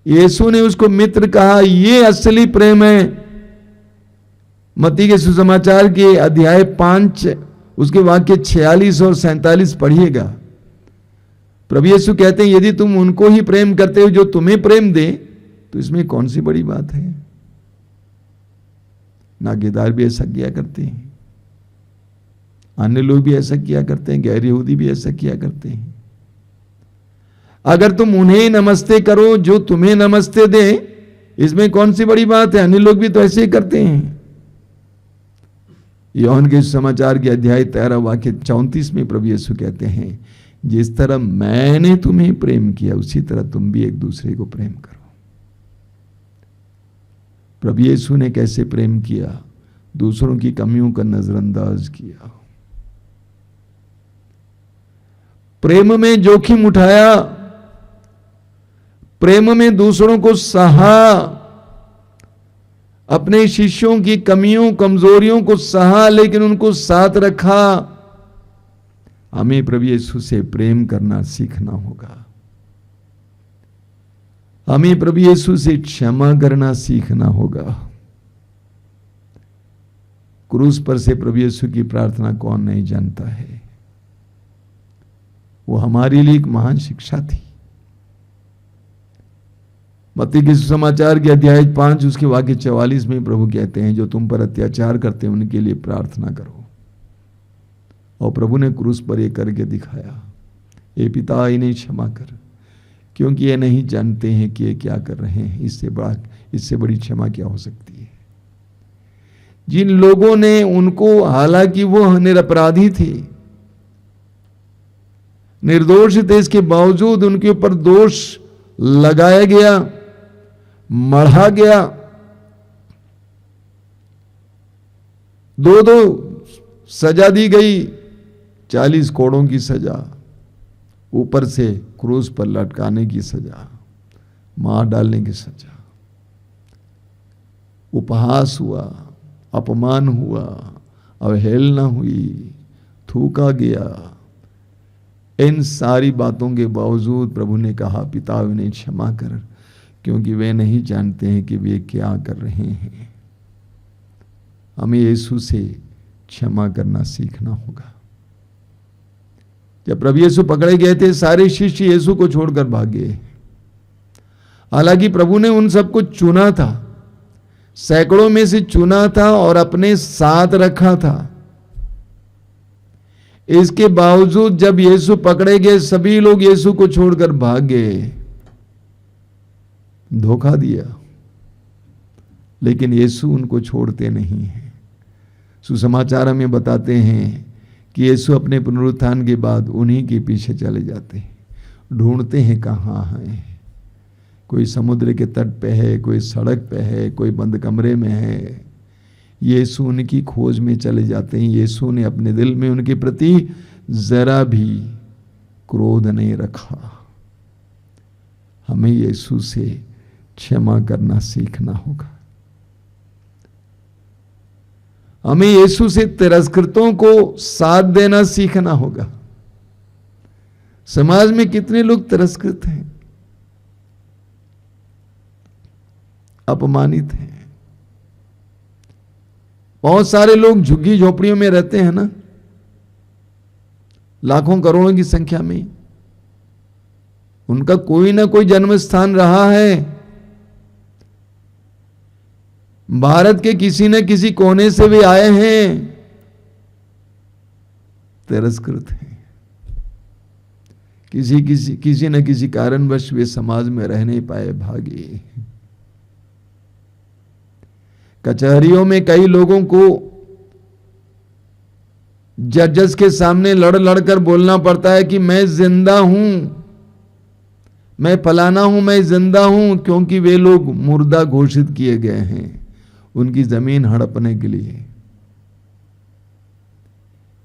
यीशु ने उसको मित्र कहा। ये असली प्रेम है। मत्ती के सुसमाचार के अध्याय 5 उसके वाक्य 46 और 47 पढ़िएगा। प्रभु यीशु कहते हैं, यदि तुम उनको ही प्रेम करते हो जो तुम्हें प्रेम दे, तो इसमें कौन सी बड़ी बात है? नागेदार भी ऐसा किया करते हैं, अन्य लोग भी ऐसा किया करते हैं, गैर यहूदी भी ऐसा किया करते हैं। अगर तुम उन्हें नमस्ते करो जो तुम्हें नमस्ते दे, इसमें कौन सी बड़ी बात है? अन्य लोग भी तो ऐसे ही करते हैं। यूहन्ना के समाचार के अध्याय 13 वाक्य 34 में प्रभु यीशु कहते हैं, जिस तरह मैंने तुम्हें प्रेम किया उसी तरह तुम भी एक दूसरे को प्रेम करो। प्रभु यीशु ने कैसे प्रेम किया? दूसरों की कमियों का नजरअंदाज किया, प्रेम में जोखिम उठाया, प्रेम में दूसरों को सहा, अपने शिष्यों की कमियों कमजोरियों को सहा, लेकिन उनको साथ रखा। हमें प्रभु यीशु से प्रेम करना सीखना होगा। हमें प्रभु यीशु से क्षमा करना सीखना होगा। क्रूस पर से प्रभु यीशु की प्रार्थना कौन नहीं जानता है? वो हमारे लिए एक महान शिक्षा थी। मत्ती के सुसमाचार के अध्याय 5 उसके वाक्य 44 में प्रभु कहते हैं, जो तुम पर अत्याचार करते हैं उनके लिए प्रार्थना करो। और प्रभु ने क्रूस पर ये करके दिखाया, ए पिता इन्हें क्षमा कर, क्योंकि ये नहीं जानते हैं कि ये क्या कर रहे हैं। इससे बड़ी क्षमा क्या हो सकती है? जिन लोगों ने उनको, हालांकि वो निरपराधी थे, निर्दोष थे, इसके बावजूद उनके ऊपर दोष लगाया गया, मढ़ा गया, 2-2 सजा दी गई, 40 कोड़ों की सजा, ऊपर से क्रूस पर लटकाने की सजा, मार डालने की सजा, उपहास हुआ, अपमान हुआ, अवहेलना हुई, थूका गया, इन सारी बातों के बावजूद प्रभु ने कहा, पिता उन्हें क्षमा कर, क्योंकि वे नहीं जानते हैं कि वे क्या कर रहे हैं। हमें यीशु से क्षमा करना सीखना होगा। जब प्रभु यीशु पकड़े गए थे, सारे शिष्य यीशु को छोड़कर भाग गए। हालांकि प्रभु ने उन सबको चुना था, सैकड़ों में से चुना था और अपने साथ रखा था। इसके बावजूद जब यीशु पकड़े गए, सभी लोग यीशु को छोड़कर भाग गए, धोखा दिया। लेकिन यीशु उनको छोड़ते नहीं हैं। सुसमाचार हमें बताते हैं कि यीशु अपने पुनरुत्थान के बाद उन्हीं के पीछे चले जाते हैं, ढूंढते हैं कहाँ हैं। कोई समुद्र के तट पे है, कोई सड़क पे है, कोई बंद कमरे में है। यीशु उनकी खोज में चले जाते हैं। यीशु ने अपने दिल में उनके प्रति जरा भी क्रोध नहीं रखा। हमें यीशु से क्षमा करना सीखना होगा। हमें यीशु से तिरस्कृतों को साथ देना सीखना होगा। समाज में कितने लोग तिरस्कृत हैं, अपमानित हैं। बहुत सारे लोग झुग्गी झोपड़ियों में रहते हैं ना, लाखों करोड़ों की संख्या में। उनका कोई ना कोई जन्म स्थान रहा है। भारत के किसी न किसी कोने से भी आए हैं, तिरस्कृत हैं। किसी न किसी कारणवश वे समाज में रह नहीं पाए, भागे। कचहरियों में कई लोगों को जजेस के सामने लड़ लड़कर बोलना पड़ता है कि मैं जिंदा हूं, मैं फलाना हूं, मैं जिंदा हूं, क्योंकि वे लोग मुर्दा घोषित किए गए हैं उनकी जमीन हड़पने के लिए।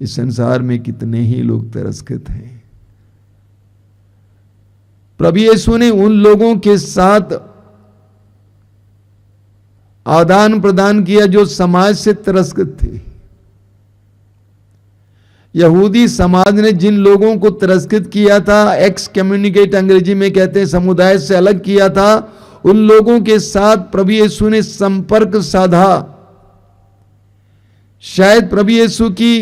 इस संसार में कितने ही लोग तिरस्कृत हैं। प्रभु यीशु ने उन लोगों के साथ आदान प्रदान किया जो समाज से तिरस्कृत थे। यहूदी समाज ने जिन लोगों को तिरस्कृत किया था, एक्स कम्युनिकेट अंग्रेजी में कहते हैं, समुदाय से अलग किया था, उन लोगों के साथ प्रभु यीशु ने संपर्क साधा। शायद प्रभु यीशु की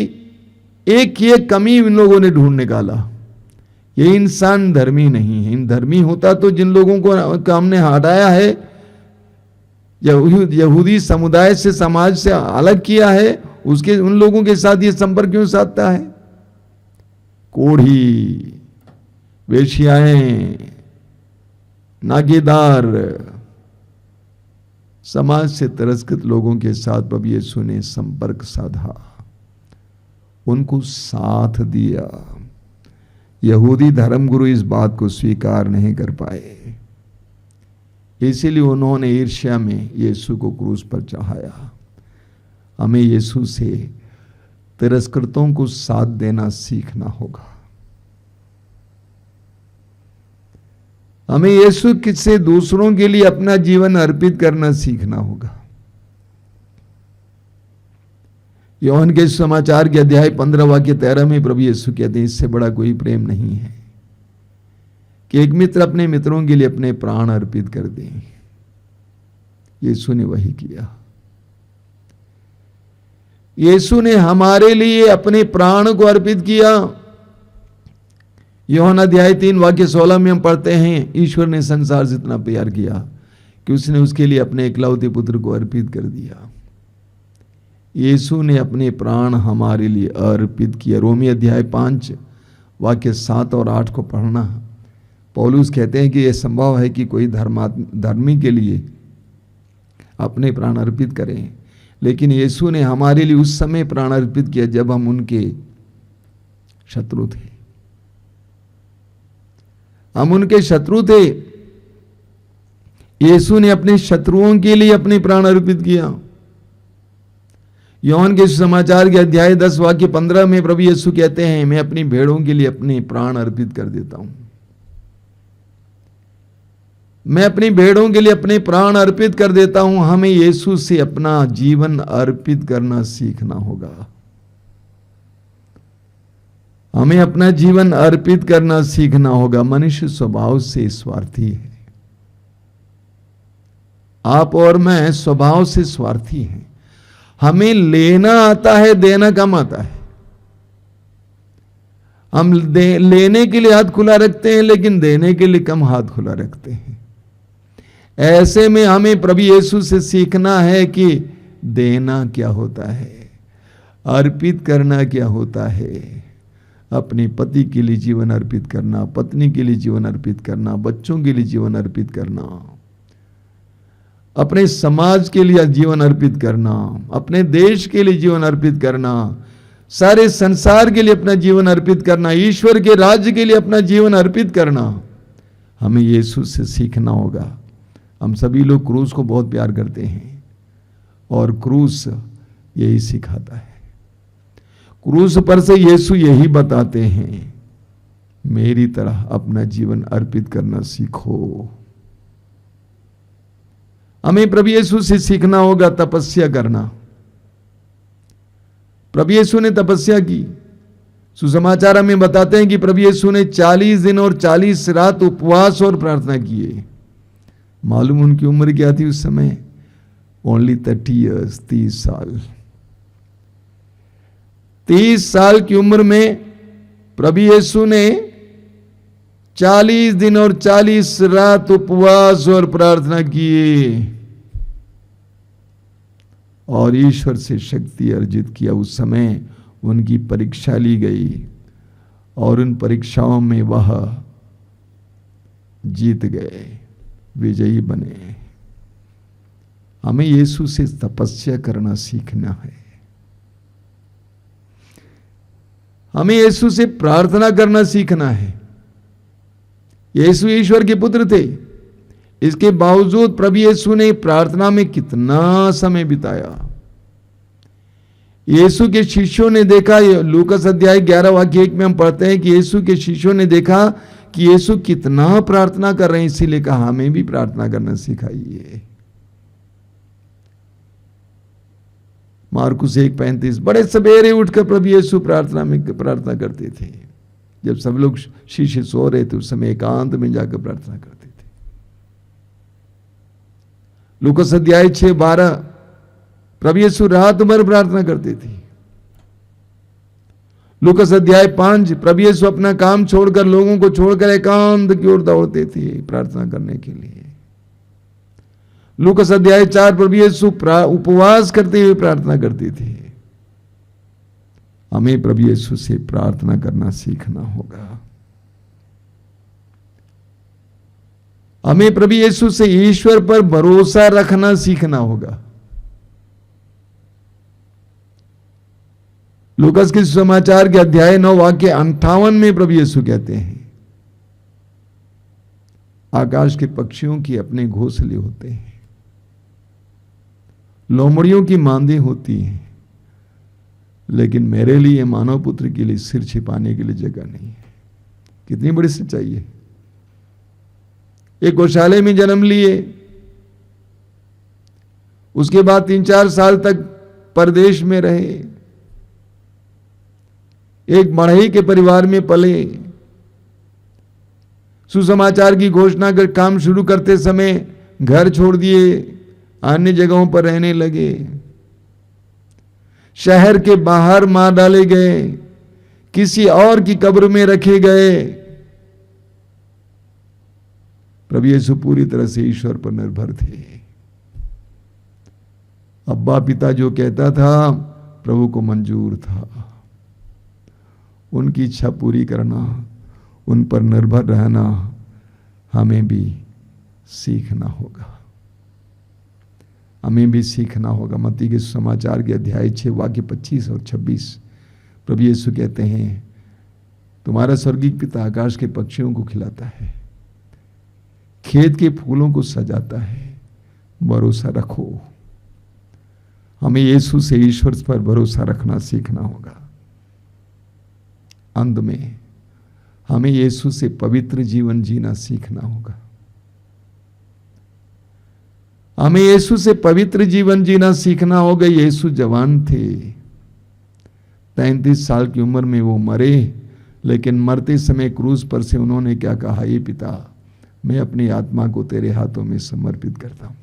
एक ये कमी इन लोगों ने ढूंढ निकाला, ये इंसान धर्मी नहीं है। इन धर्मी होता तो जिन लोगों को हमने हटाया है, यहूदी समुदाय से, समाज से अलग किया है, उसके उन लोगों के साथ ये संपर्क क्यों साधता है? कोढ़ी, वेश्याएं, नागेदार, समाज से तिरस्कृत लोगों के साथ प्रभु यीशु ने संपर्क साधा, उनको साथ दिया। यहूदी धर्मगुरु इस बात को स्वीकार नहीं कर पाए, इसीलिए उन्होंने ईर्ष्या में यीशु को क्रूस पर चढ़ाया। हमें यीशु से तिरस्कृतों को साथ देना सीखना होगा। हमें यीशु से दूसरों के लिए अपना जीवन अर्पित करना सीखना होगा। यूहन्ना के समाचार के अध्याय 15 वाक्य 13 में प्रभु यीशु कहते हैं, इससे बड़ा कोई प्रेम नहीं है कि एक मित्र अपने मित्रों के लिए अपने प्राण अर्पित कर दे। यीशु ने वही किया। यीशु ने हमारे लिए अपने प्राण को अर्पित किया। यूहन्ना अध्याय 3 वाक्य 16 में हम पढ़ते हैं, ईश्वर ने संसार से इतना प्यार किया कि उसने उसके लिए अपने इकलौते पुत्र को अर्पित कर दिया। यीशु ने अपने प्राण हमारे लिए अर्पित किया। रोमी अध्याय 5 वाक्य 7 और 8 को पढ़ना। पौलुस कहते हैं कि यह संभव है कि कोई धर्मी के लिए अपने प्राण अर्पित करें, लेकिन यीशु ने हमारे लिए उस समय प्राण अर्पित किया जब हम उनके शत्रु थे। हम उनके शत्रु थे, यीशु ने अपने शत्रुओं के लिए अपने प्राण अर्पित किया। यूहन्ना के समाचार के अध्याय 10 वाक्य 15 में प्रभु यीशु कहते हैं, मैं अपनी भेड़ों के लिए अपने प्राण अर्पित कर देता हूं। मैं अपनी भेड़ों के लिए अपने प्राण अर्पित कर देता हूं। हमें यीशु से अपना जीवन अर्पित करना सीखना होगा। हमें अपना जीवन अर्पित करना सीखना होगा। मनुष्य स्वभाव से स्वार्थी है। आप और मैं स्वभाव से स्वार्थी हैं। हमें लेना आता है, देना कम आता है। हम लेने के लिए हाथ खुला रखते हैं, लेकिन देने के लिए कम हाथ खुला रखते हैं। ऐसे में हमें प्रभु यीशु से सीखना है कि देना क्या होता है, अर्पित करना क्या होता है। अपने पति के लिए जीवन अर्पित करना, पत्नी के लिए जीवन अर्पित करना, बच्चों के लिए जीवन अर्पित करना, अपने समाज के लिए जीवन अर्पित करना, अपने देश के लिए जीवन अर्पित करना, सारे संसार के लिए अपना जीवन अर्पित करना, ईश्वर के राज्य के लिए अपना जीवन अर्पित करना। हमें यीशु से सीखना होगा। हम सभी लोग क्रूस को बहुत प्यार करते हैं और क्रूस यही सिखाता है। क्रूस पर से यीशु यही बताते हैं, मेरी तरह अपना जीवन अर्पित करना सीखो। हमें प्रभु यीशु से सीखना होगा तपस्या करना। प्रभु यीशु ने तपस्या की। सुसमाचार हमें बताते हैं कि प्रभु यीशु ने 40 दिन और 40 रात उपवास और प्रार्थना किए। मालूम उनकी उम्र क्या थी उस समय? ओनली 30 ईयर्स, 30 साल। 30 साल की उम्र में प्रभु यीशु ने 40 दिन और 40 रात उपवास और प्रार्थना किए और ईश्वर से शक्ति अर्जित किया। उस समय उनकी परीक्षा ली गई और उन परीक्षाओं में वह जीत गए, विजयी बने। हमें यीशु से तपस्या करना सीखना है। हमें यीशु से प्रार्थना करना सीखना है। यीशु ईश्वर के पुत्र थे, इसके बावजूद प्रभु यीशु ने प्रार्थना में कितना समय बिताया। यीशु के शिष्यों ने देखा, लूकास अध्याय 11 वाक्य 1 में हम पढ़ते हैं कि यीशु के शिष्यों ने देखा कि यीशु कितना प्रार्थना कर रहे हैं, इसीलिए कहा हमें भी प्रार्थना करना सिखाइए। मार्कुस 1:35, बड़े सवेरे उठकर प्रभु यीशु प्रार्थना करते थे। जब सब लोग शिष्य सो रहे थे उस समय एकांत में जाकर प्रार्थना करते थे। लूकास अध्याय 6:12, प्रभु यीशु रात भर प्रार्थना करते थे। लूकास अध्याय 5, प्रभु यीशु अपना काम छोड़कर, लोगों को छोड़कर एकांत की ओर दौड़ते थे प्रार्थना करने के लिए। लूकास अध्याय 4, प्रभु यीशु उपवास करते हुए प्रार्थना करते थे। हमें प्रभु यीशु से प्रार्थना करना सीखना होगा। हमें प्रभु यीशु से ईश्वर पर भरोसा रखना सीखना होगा। लूकास के समाचार के अध्याय 9 वाक्य 58 में प्रभु यीशु कहते हैं, आकाश के पक्षियों की अपने घोंसले होते हैं, लोमड़ियों की मांदें होती हैं, लेकिन मेरे लिए मानव पुत्र के लिए सिर छिपाने के लिए जगह नहीं है। कितनी बड़ी सच्चाई है। एक गौशाले में जन्म लिए, उसके बाद 3-4 साल तक परदेश में रहे, एक बढ़ई के परिवार में पले। सुसमाचार की घोषणा कर काम शुरू करते समय घर छोड़ दिए, अन्य जगहों पर रहने लगे, शहर के बाहर मार डाले गए, किसी और की कब्र में रखे गए। प्रभु यीशु पूरी तरह से ईश्वर पर निर्भर थे। अब्बा पिता जो कहता था प्रभु को मंजूर था। उनकी इच्छा पूरी करना, उन पर निर्भर रहना हमें भी सीखना होगा। हमें भी सीखना होगा। मत्ती के समाचार के अध्याय 6 वाक्य 25 और 26 प्रभु यीशु कहते हैं, तुम्हारा स्वर्गीय पिता आकाश के पक्षियों को खिलाता है, खेत के फूलों को सजाता है, भरोसा रखो। हमें यीशु से ईश्वर पर भरोसा रखना सीखना होगा। अंत में हमें यीशु से पवित्र जीवन जीना सीखना होगा। हमें यीशु से पवित्र जीवन जीना सीखना होगा। यीशु जवान थे, 33 साल की उम्र में वो मरे, लेकिन मरते समय क्रूस पर से उन्होंने क्या कहा, ये पिता मैं अपनी आत्मा को तेरे हाथों में समर्पित करता हूं।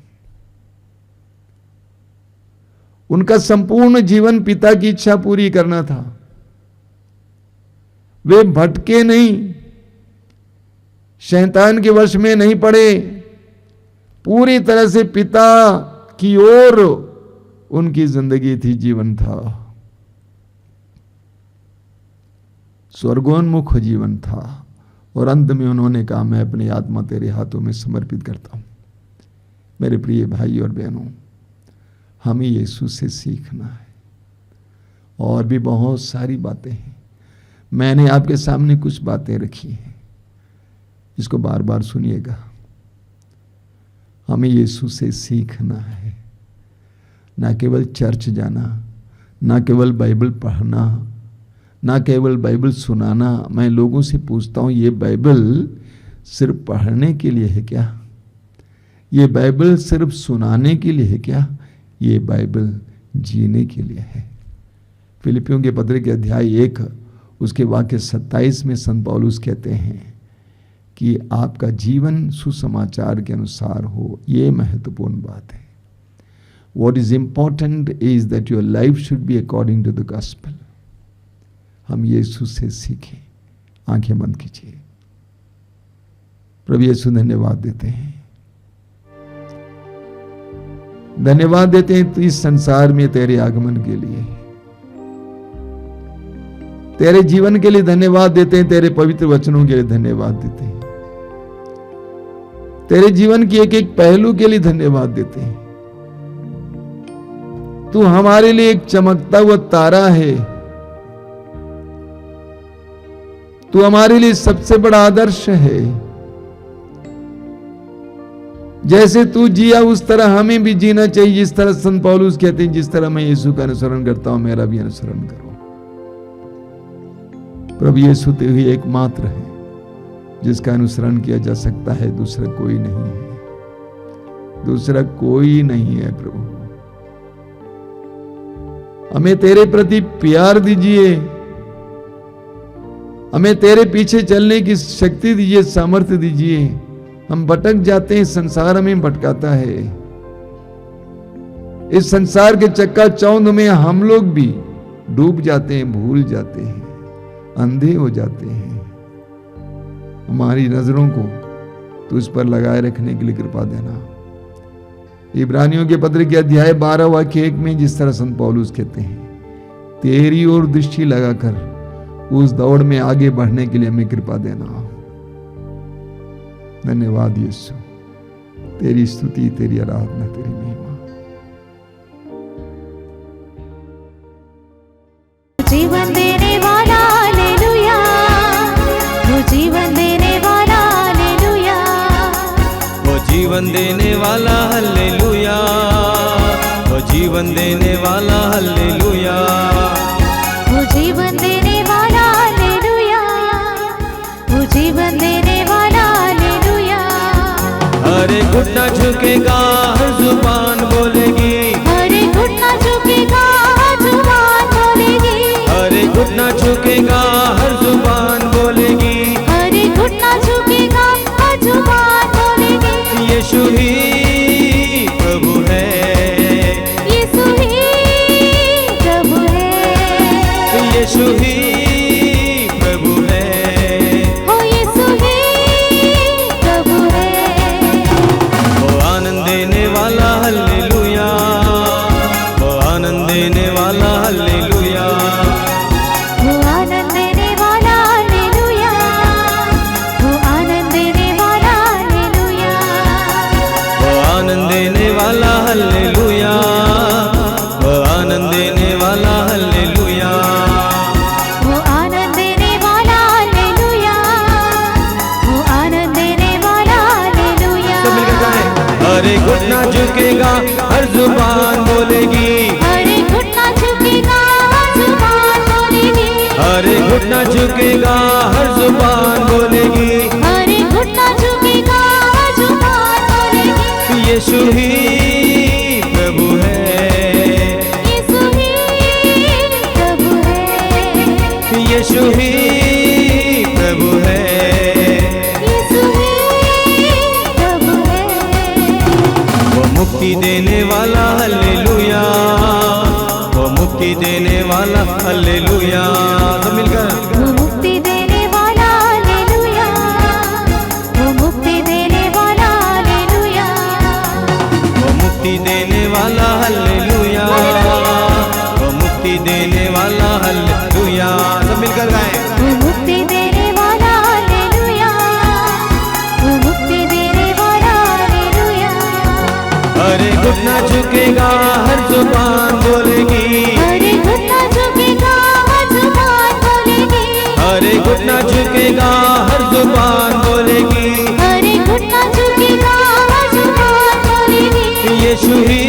उनका संपूर्ण जीवन पिता की इच्छा पूरी करना था। वे भटके नहीं, शैतान के वश में नहीं पड़े, पूरी तरह से पिता की ओर उनकी जिंदगी थी, जीवन था, स्वर्गोन्मुख जीवन था। और अंत में उन्होंने कहा मैं अपनी आत्मा तेरे हाथों में समर्पित करता हूं। मेरे प्रिय भाई और बहनों, हमें यीशु से सीखना है। और भी बहुत सारी बातें हैं, मैंने आपके सामने कुछ बातें रखी हैं, इसको बार बार सुनिएगा। हमें यीशु से सीखना है, ना केवल चर्च जाना, ना केवल बाइबल पढ़ना, ना केवल बाइबल सुनाना। मैं लोगों से पूछता हूं, ये बाइबल सिर्फ पढ़ने के लिए है क्या? ये बाइबल सिर्फ सुनाने के लिए है क्या? ये बाइबल जीने के लिए है। फिलिपियों के पत्र के अध्याय 1 उसके वाक्य 27 में संत पौलुस कहते हैं कि आपका जीवन सुसमाचार के अनुसार हो, ये महत्वपूर्ण बात है। What is important is that your life should be according to the gospel. हम यीशु से सीखें। आंखें बंद कीजिए। प्रभु यीशु धन्यवाद देते हैं, धन्यवाद देते हैं तो इस संसार में तेरे आगमन के लिए, तेरे जीवन के लिए धन्यवाद देते हैं, तेरे पवित्र वचनों के लिए धन्यवाद देते हैं, तेरे जीवन की एक एक पहलू के लिए धन्यवाद देते हैं। तू हमारे लिए एक चमकता हुआ तारा है, तू हमारे लिए सबसे बड़ा आदर्श है। जैसे तू जिया उस तरह हमें भी जीना चाहिए। जिस तरह संत पौलुस कहते हैं, जिस तरह मैं यीशु का अनुसरण करता हूं, मेरा भी अनुसरण करो। प्रभु यीशु तो ही एकमात्र है जिसका अनुसरण किया जा सकता है, दूसरा कोई नहीं है, दूसरा कोई नहीं है। प्रभु हमें तेरे प्रति प्यार दीजिए, हमें तेरे पीछे चलने की शक्ति दीजिए, सामर्थ्य दीजिए। हम भटक जाते हैं, संसार हमें भटकाता है। इस संसार के चक्का-चौंध में हम लोग भी डूब जाते हैं, भूल जाते हैं, अंधे हो जाते हैं। हमारी नजरों को तो इस पर लगाए रखने के लिए कृपा देना। इब्रानियों के पत्र के अध्याय 12 वाक्य 1 में जिस तरह संत पौलुस कहते हैं, तेरी ओर दृष्टि लगाकर उस दौड़ में आगे बढ़ने के लिए हमें कृपा देना। धन्यवाद यीशु, तेरी स्तुति, तेरी आराधना, तेरी महिमा। जीवन देने वाला हालेलुया, वो जीवन देने वाला हालेलुया, वो जीवन देने वाला हालेलुया, वो जीवन देने वाला हालेलुया, वो जीवन देने वाला हालेलुया, वो जीवन देने वाला हालेलुया। हर एक घुटना झुकेगा, हर जुबान बोलेगी, हर एक घुटना झुकेगा, हर जुबान बोलेगी, हर एक घुटना झुकेगा, हर जुबान बोलेगी, हर एक घुटना झुकेगा, हर जुबान बोलेगी। यीशु ही प्रभु है, यीशु ही प्रभु है, यीशु ही प्रभु है, हो यीशु ही प्रभु है। वो आनंद देने वाला हालेलुया, वो आनंद देने वाला हालेलुया, वो आनंद देने वाला हालेलुया, वो आनंद देने वाला हालेलुया, वो आनंद देने वाला हालेलुया, वो आनंद देने वाला हालेलुया, वो आनंद देने वाला हालेलुया, वो आनंद देने वाला हालेलुया। सब मिलकर गाएं। हर एक घुटना झुकेगा, हर जुबान बोलेगी, हर एक घुटना झुकेगा, हर जुबान बोलेगी, हर एक घुटना झुकेगा, हर जुबान बोलेगी, हर एक घुटना झुकेगा, हर जुबान बोलेगी। यीशु ही प्रभु है, यीशु ही प्रभु है, यीशु ही देने वाला हालेलुया, वो मुक्ति देने वाला हालेलुया। सब मिलकर वो मुक्ति देने वाला हालेलुया, वो मुक्ति देने वाला हालेलुया, वो मुक्ति देने वाला हालेलुया, वो मुक्ति देने वाला हालेलुया। सब मिलकर गाएं। वो मुक्ति देने वाला हालेलुया, वो मुक्ति देने वाला हालेलुया। अरे घुटना झुकेगा हर जुबान बोलेगी, अरे घुटना झुकेगा हर जुबान बोलेगी, अरे घुटना झुकेगा हर जुबान बोलेगी, अरे घुटना झुकेगा हर जुबान बोलेगी। यीशु ही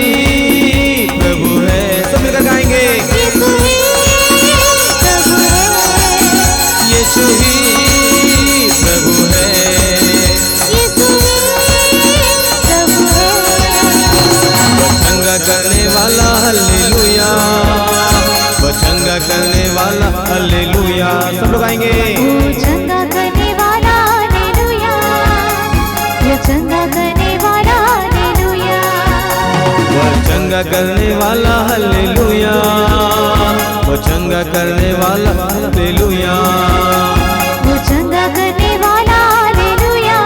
प्रभु है। सब मिलकर गाएंगे। यीशु ही प्रभु है, यीशु ही प्रभु है, यीशु ही प्रभु है। वो चंगा करने वाला हालेलुया, वो चंगा करने वाला हालेलुया। सब लोग आएंगे। वो चंगा करने वाला हालेलुया, वो चंगा करने वाला हालेलुया, वो चंगा करने वाला हालेलुया, वो चंगा करने वाला हालेलुया। वो चंगा करने वाला हालेलुया,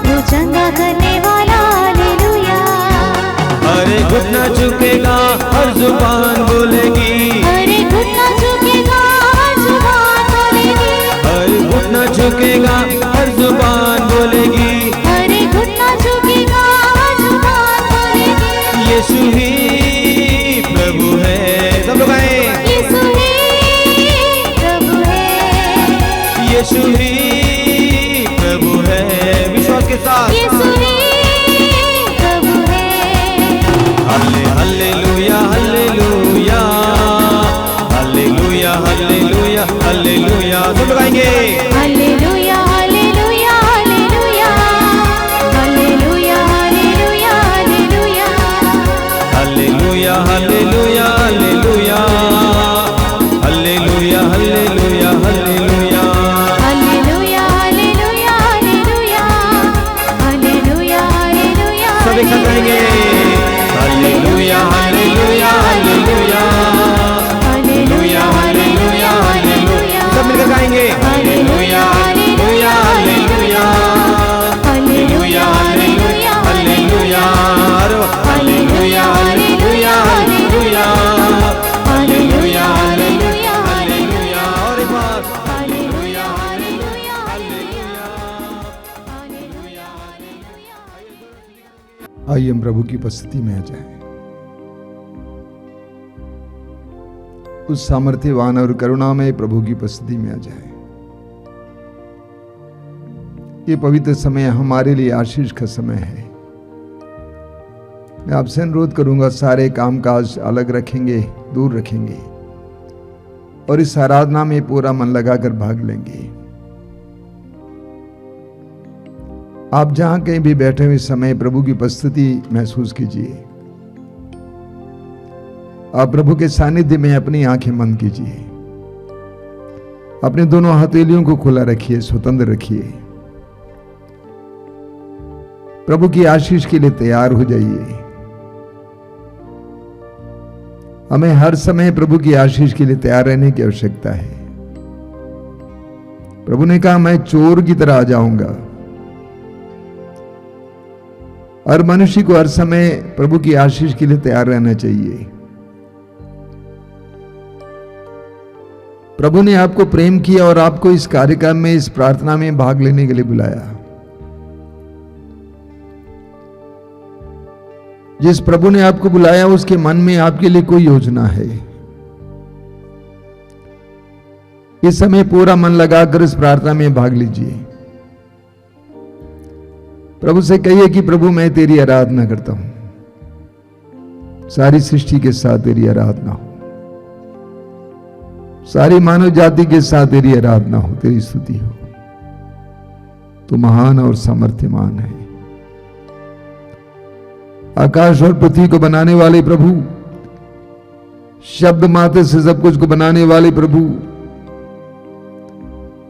वो चंगा करने वाला हालेलुया। अरे घुटना झुकेगा हर जुबान बोलेगी, अरे घुटना झुकेगा हर जुबान बोलेगी, अरे घुटना झुकेगा हर जुबान बोलेगी, अरे घुटना झुकेगा हर जुबान बोलेगी। यीशु ही प्रभु है। सब लोग आए। यीशु ही प्रभु है, यीशु ही प्रभु है। विश्वास के साथ यीशु ही प्रभु है। हल्ले hallelujah hallelujah hallelujah hallelujah hallelujah. सब लोग आएंगे। Hallelujah hallelujah hallelujah, hallelujah hallelujah hallelujah, hallelujah hallelujah hallelujah hallelujah hallelujah hallelujah. Hallelujah hallelujah hallelujah, hallelujah hallelujah. सब एक साथ गाएंगे। Hallelujah hallelujah hallelujah hallelujah hallelujah hallelujah. सब मिलकर गाएंगे। Hallelujah hallelujah hallelujah hallelujah hallelujah hallelujah. Hallelujah hallelujah hallelujah hallelujah hallelujah hallelujah. और एक बार hallelujah hallelujah hallelujah hallelujah hallelujah. आइए हम प्रभु की उपस्थिति में आ जाएं। उस सामर्थ्यवान और करुणामय प्रभु की उपस्थिति में आ जाएं। ये पवित्र समय हमारे लिए आशीष का समय है। मैं आपसे अनुरोध करूंगा, सारे कामकाज अलग रखेंगे, दूर रखेंगे और इस आराधना में पूरा मन लगाकर भाग लेंगे। आप जहां कहीं भी बैठे हुए समय प्रभु की उपस्थिति महसूस कीजिए। आप प्रभु के सानिध्य में अपनी आंखें बंद कीजिए, अपने दोनों हथेलियों को खुला रखिए, स्वतंत्र रखिए। प्रभु की आशीष के लिए तैयार हो जाइए। हमें हर समय प्रभु की आशीष के लिए तैयार रहने की आवश्यकता है। प्रभु ने कहा, मैं चोर की तरह आ जाऊंगा। हर मनुष्य को हर समय प्रभु की आशीष के लिए तैयार रहना चाहिए। प्रभु ने आपको प्रेम किया और आपको इस कार्यक्रम में, इस प्रार्थना में भाग लेने के लिए बुलाया। जिस प्रभु ने आपको बुलाया उसके मन में आपके लिए कोई योजना है। इस समय पूरा मन लगाकर इस प्रार्थना में भाग लीजिए। प्रभु से कहिए कि प्रभु मैं तेरी आराधना करता हूं, सारी सृष्टि के साथ तेरी आराधना हो, सारी मानव जाति के साथ तेरी आराधना हो, तेरी स्तुति हो। तू महान और सामर्थ्यमान है। आकाश और पृथ्वी को बनाने वाले प्रभु, शब्द मात्र से सब कुछ को बनाने वाले प्रभु,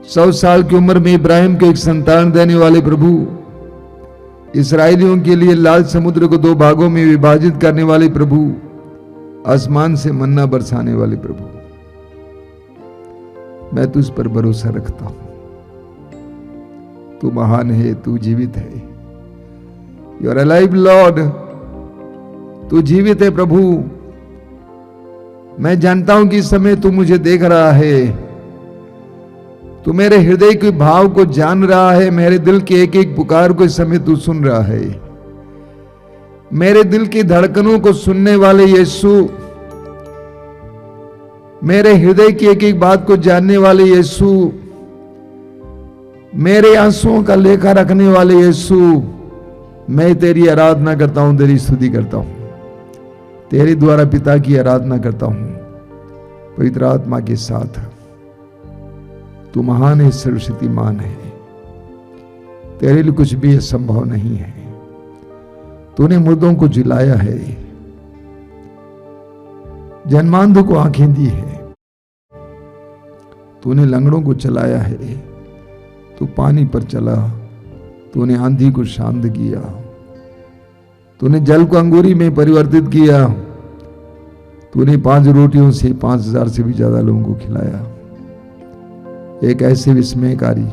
100 साल की उम्र में इब्राहिम को एक संतान देने वाले प्रभु, इस्राएलियों के लिए लाल समुद्र को 2 भागों में विभाजित करने वाले प्रभु, आसमान से मन्ना बरसाने वाले प्रभु, मैं तुझ पर भरोसा रखता हूं। तू महान है, तू जीवित है। यू आर अलाइव लॉर्ड, तू जीवित है प्रभु। मैं जानता हूं कि इस समय तू मुझे देख रहा है, तू मेरे हृदय के भाव को जान रहा है, मेरे दिल के एक एक पुकार को इस समय तू सुन रहा है। मेरे दिल की धड़कनों को सुनने वाले यीशु, मेरे हृदय की एक एक बात को जानने वाले यीशु, मेरे आंसुओं का लेखा रखने वाले यीशु, मैं तेरी आराधना करता हूं, तेरी स्तुति करता हूं, तेरे द्वारा पिता की आराधना करता हूं पवित्र आत्मा के साथ। तू महान है, सर्वशक्तिमान है, तेरे लिए कुछ भी असंभव नहीं है। तूने मुर्दों को जिलाया है, जन्मांधों को आंखें दी है, तूने लंगड़ों को चलाया है, तू पानी पर चला, तूने आंधी को शांत किया, तूने जल को अंगूरी में परिवर्तित किया, तूने 5 रोटियों से 5000 से भी ज्यादा लोगों को खिलाया। एक ऐसे विस्मयकारी,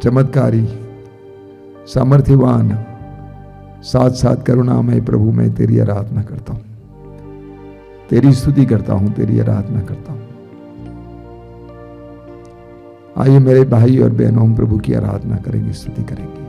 चमत्कारी, सामर्थ्यवान, साथ साथ करुणामय प्रभु, मैं तेरी आराधना करता हूं, तेरी स्तुति करता हूं, तेरी आराधना करता हूं। आइए मेरे भाई और बहनों, हम प्रभु की आराधना करेंगे, स्तुति करेंगे।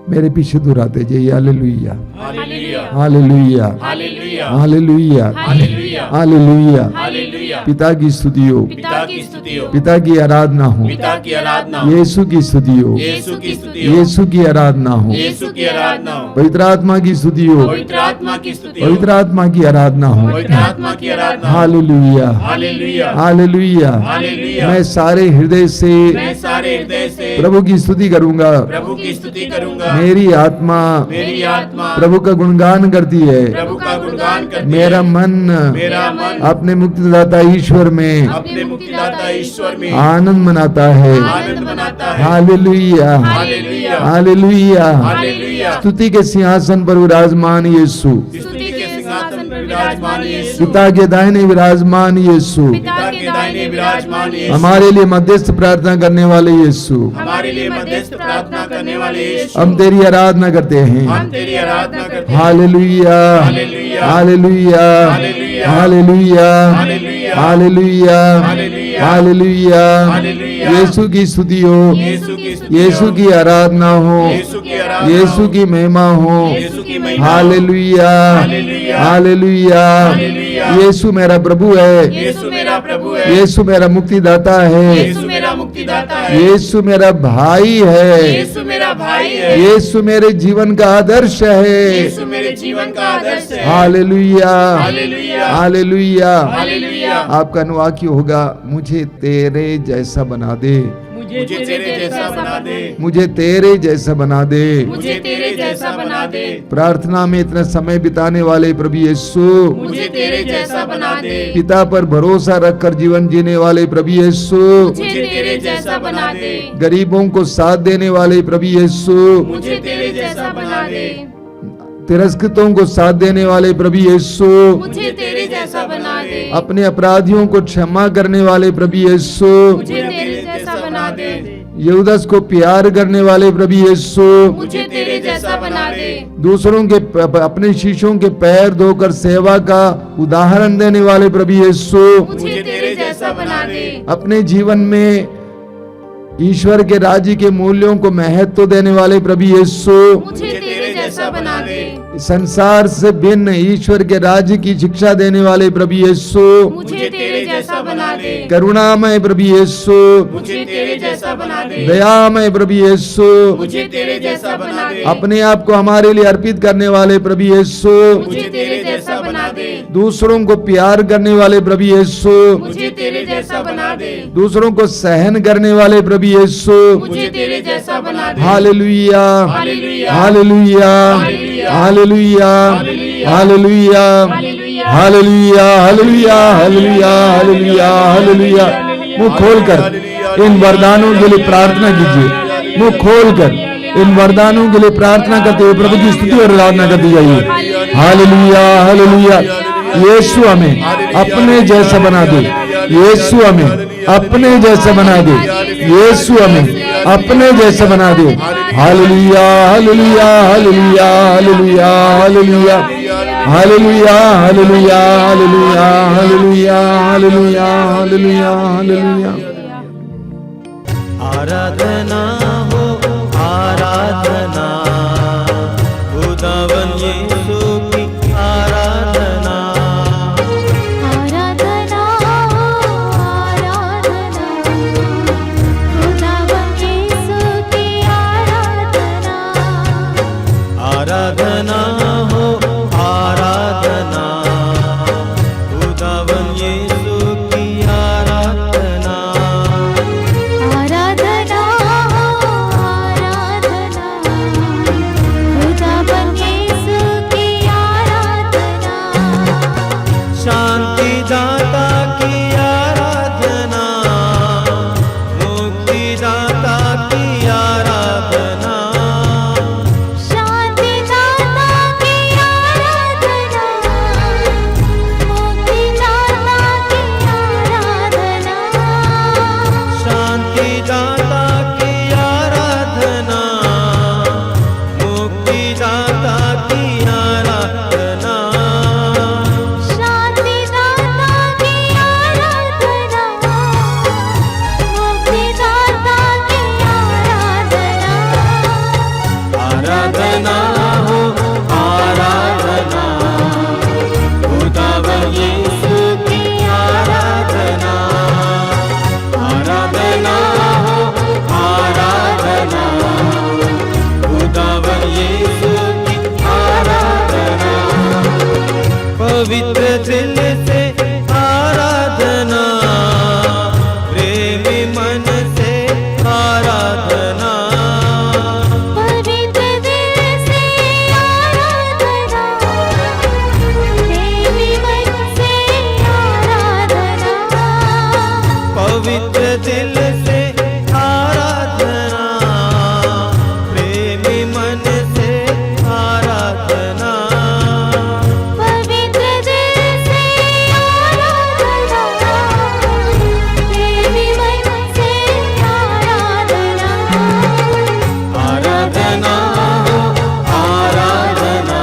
मेरे पीछे दोहराते जाइए, hallelujah, hallelujah, hallelujah, hallelujah, hallelujah, hallelujah, hallelujah. Hallelujah. पिता की स्तुति हो, पिता की स्तुति हो, पिता की आराधना हो, पिता की आराधना हो, यीशु की स्तुति हो, यीशु की स्तुति हो, यीशु की आराधना हो, यीशु की आराधना हो, पवित्र आत्मा की स्तुति हो, पवित्र आत्मा की स्तुति हो, पवित्र आत्मा की आराधना हो। पवित्र आत्मा की आराधना हो। Hallelujah, hallelujah, hallelujah. हालेलुया। मैं सारे हृदय से मैं सारे हृदय से प्रभु की स्तुति करूंगा। प्रभु की स्तुति करूंगा। मेरी आत्मा मेरी आत्मा प्रभु का गुणगान करती है, प्रभु का गुणगान करती मेरा है। मन मेरा मन अपने मुक्तिदाता ईश्वर में अपने मुक्तिदाता ईश्वर में आनंद मनाता है। आनंद मनाता है। Hallelujah, hallelujah, hallelujah. हालेलुया। स्तुति के सिंहासन पर विराजमान यीशु, स्तुति के सिंहासन पर विराजमान यीशु, पिता के दाहिने विराजमान यीशु, पिता के दाहिने विराजमान यीशु, हमारे लिए मध्यस्थ प्रार्थना करने वाले यीशु, हमारे लिए मध्यस्थ प्रार्थना करने वाले यीशु, हम तेरी आराधना करते हैं। हम तेरी आराधना करते हैं। Hallelujah, hallelujah, hallelujah, hallelujah, hallelujah, hallelujah, hallelujah, hallelujah, hallelujah. Hallelujah. Yeshu की स्तुति हो, यीशु की स्तुति यीशु हो, की आराधना हो, यीशु की आराधना यीशु हो, की महिमा हो। यीशु की महिमा हो। Hallelujah, hallelujah, hallelujah. हालेलुया। यीशु मेरा प्रभु है, यीशु मेरा प्रभु है। यीशु मेरा मुक्तिदाता है, यीशु मेरा मुक्तिदाता है। यीशु मेरा भाई है, यीशु मेरा भाई है। यीशु मेरे जीवन का आदर्श है। यीशु मेरे जीवन का आदर्श है। Hallelujah, hallelujah, hallelujah. हालेलुया। आपका अनुवाक्य होगा, मुझे तेरे जैसा बना दे, मुझे तेरे जैसा बना दे, मुझे तेरे जैसा बना दे। मुझे तेरे जैसा बना दे, प्रार्थना में इतना समय बिताने वाले प्रभु यीशु, मुझे तेरे जैसा बना दे, पिता पर भरोसा रखकर जीवन जीने वाले प्रभु यीशु, मुझे तेरे जैसा बना दे, गरीबों को साथ देने वाले प्रभु यीशु, मुझे तेरे जैसा बना दे, तिरस्कृतों को साथ देने वाले प्रभु यीशु, मुझे तेरे जैसा बना दे, अपने अपराधियों को क्षमा करने वाले प्रभु यीशु, मुझे तेरे जैसा बना दे, यहूदस को प्यार करने वाले प्रभु यीशु, मुझे तेरे जैसा बना दे, दूसरों के अपने शिष्यों के पैर धोकर सेवा का उदाहरण देने वाले प्रभु यीशु, मुझे तेरे जैसा बना दे, अपने जीवन में ईश्वर के राज्य के मूल्यों को महत्व देने वाले प्रभु यीशु, मुझे तेरे जैसा बना दे, संसार से भिन्न ईश्वर के राज्य की शिक्षा देने वाले प्रभु यीशु, मुझे तेरे जैसा बना दे, करुणामय प्रभु यीशु, मुझे तेरे जैसा बना दे, दयामय प्रभु यीशु, मुझे तेरे जैसा बना दे, अपने आप को हमारे लिए अर्पित करने वाले प्रभु यीशु, मुझे तेरे जैसा बना दे, दूसरों को प्यार करने वाले प्रभु यीशु, मुझे तेरे जैसा बना दे, दूसरों को सहन करने वाले प्रभु यीशु। मुझे तेरे जैसा बना दे, hallelujah, hallelujah, hallelujah, hallelujah, hallelujah, hallelujah, hallelujah, hallelujah, hallelujah, hallelujah. मुंह खोलकर इन वरदानों के लिए प्रार्थना कीजिए, मुंह खोलकर इन वरदानों के लिए प्रार्थना करते हुए प्रभु की स्तुति और आराधना करती जाइए। Hallelujah hallelujah. यीशु हमें अपने जैसा बना दे, यीशु हमें अपने जैसा बना दे, यीशु हमें अपने जैसा बना दे। Hallelujah hallelujah hallelujah hallelujah hallelujah hallelujah hallelujah hallelujah hallelujah hallelujah hallelujah hallelujah. आराधना हो आराधना, खुदावन यीशु की आराधना। आराधना आराधना, खुदावन यीशु की आराधना। आराधना हो आराधना, खुदावन यीशु की आराधना। आराधना आराधना, खुदावन यीशु की आराधना। शांति दाता की आराधना, मुक्ति दाता की आराधना। शांति दाता की आराधना, मुक्ति दाता की आराधना। शांति दाता की आराधना, मुक्ति दाता की आराधना। शांति दाता की आराधना, मुक्ति दाता की आराधना। आराधना हो आराधना, खुदावन यीशु की आराधना। आराधना हो आराधना, खुदावन यीशु की आराधना। पवित्र दिल से आराधना, प्रेमी मन से आराधना। पवित्र दिल से आराधना, प्रेमी मन से आराधना। पवित्र दिल से आराधना, प्रेमी मन से आराधना। पवित्र दिल से आराधना, प्रेमी मन से आराधना। आराधना हो आराधना,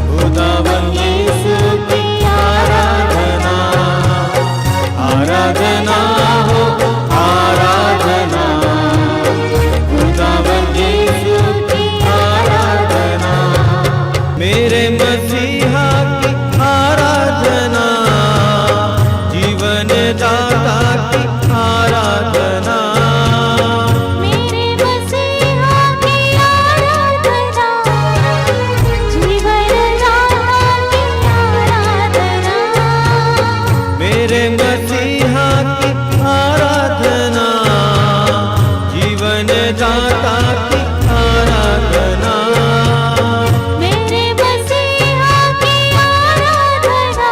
खुदावन यीशु की आराधना। आराधना हो आराधना, खुदावन यीशु की आराधना। मेरे मसीहा की आराधना, जीवन दाता की आराधना। मेरे मसीहा की आराधना, जीवन दाता की आराधना। मेरे मसीहा की आराधना, जीवन दाता की आराधना। मेरे मसीहा की आराधना,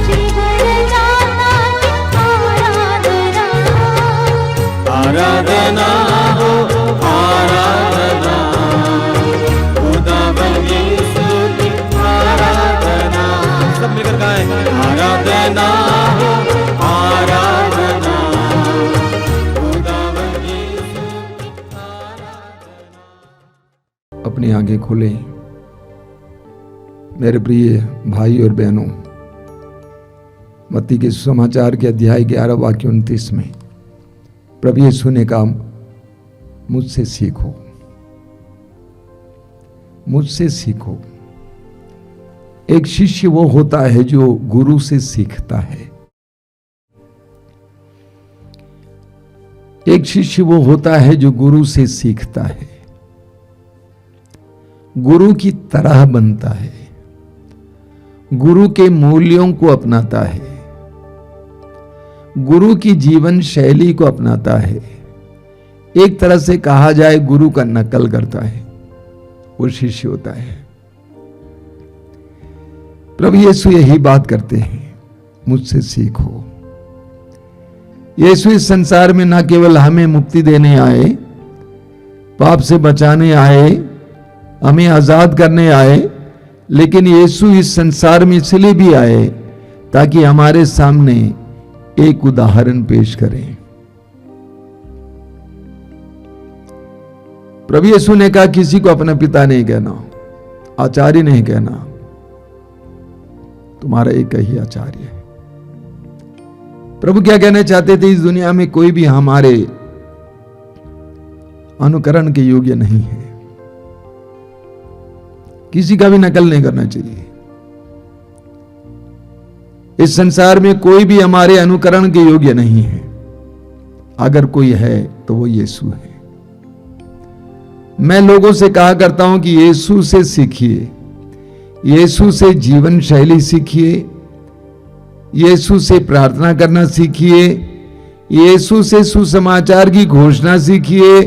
जीवन दाता की आराधना। आराधना हो आराधना, खुदावन यीशु की आराधना। सब मिलकर गाएं। आराधना हो आराधना, खुदावन यीशु की आराधना। अपनी आंखें खोलें मेरे प्रिय भाई और बहनों। मत्ती के सुसमाचार के अध्याय 11 वाक्य 29 में प्रभु यीशु ने कहा, मुझसे सीखो, मुझसे सीखो। एक शिष्य वो होता है जो गुरु से सीखता है। एक शिष्य वो होता है जो गुरु से सीखता है, गुरु की तरह बनता है, गुरु के मूल्यों को अपनाता है, गुरु की जीवन शैली को अपनाता है। एक तरह से कहा जाए गुरु का नकल करता है, वो शिष्य होता है। प्रभु यीशु यही बात करते हैं, मुझसे सीखो। यीशु इस संसार में ना केवल हमें मुक्ति देने आए, पाप से बचाने आए, हमें आजाद करने आए, लेकिन यीशु इस संसार में इसलिए भी आए ताकि हमारे सामने एक उदाहरण पेश करें। प्रभु यीशु ने कहा किसी को अपना पिता नहीं कहना, आचार्य नहीं कहना, तुम्हारा एक ही आचार्य है। प्रभु क्या कहना चाहते थे, इस दुनिया में कोई भी हमारे अनुकरण के योग्य नहीं है, किसी का भी नकल नहीं करना चाहिए। इस संसार में कोई भी हमारे अनुकरण के योग्य नहीं है, अगर कोई है तो वो यीशु है। मैं लोगों से कहा करता हूं कि यीशु से सीखिए, यीशु से जीवन शैली सीखिए, यीशु से प्रार्थना करना सीखिए, यीशु से सुसमाचार की घोषणा सीखिए,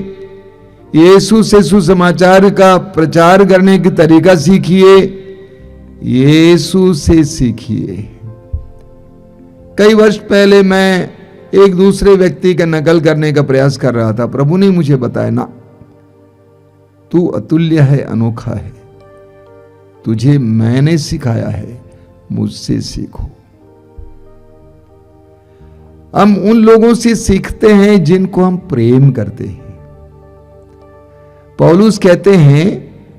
यीशु से सुसमाचार का प्रचार करने की तरीका सीखिए, यीशु से सीखिए। कई वर्ष पहले मैं एक दूसरे व्यक्ति का नकल करने का प्रयास कर रहा था। प्रभु ने मुझे बताया, ना, तू अतुल्य है, अनोखा है, तुझे मैंने सिखाया है, मुझसे सीखो। हम उन लोगों से सीखते हैं जिनको हम प्रेम करते हैं। पौलुस कहते हैं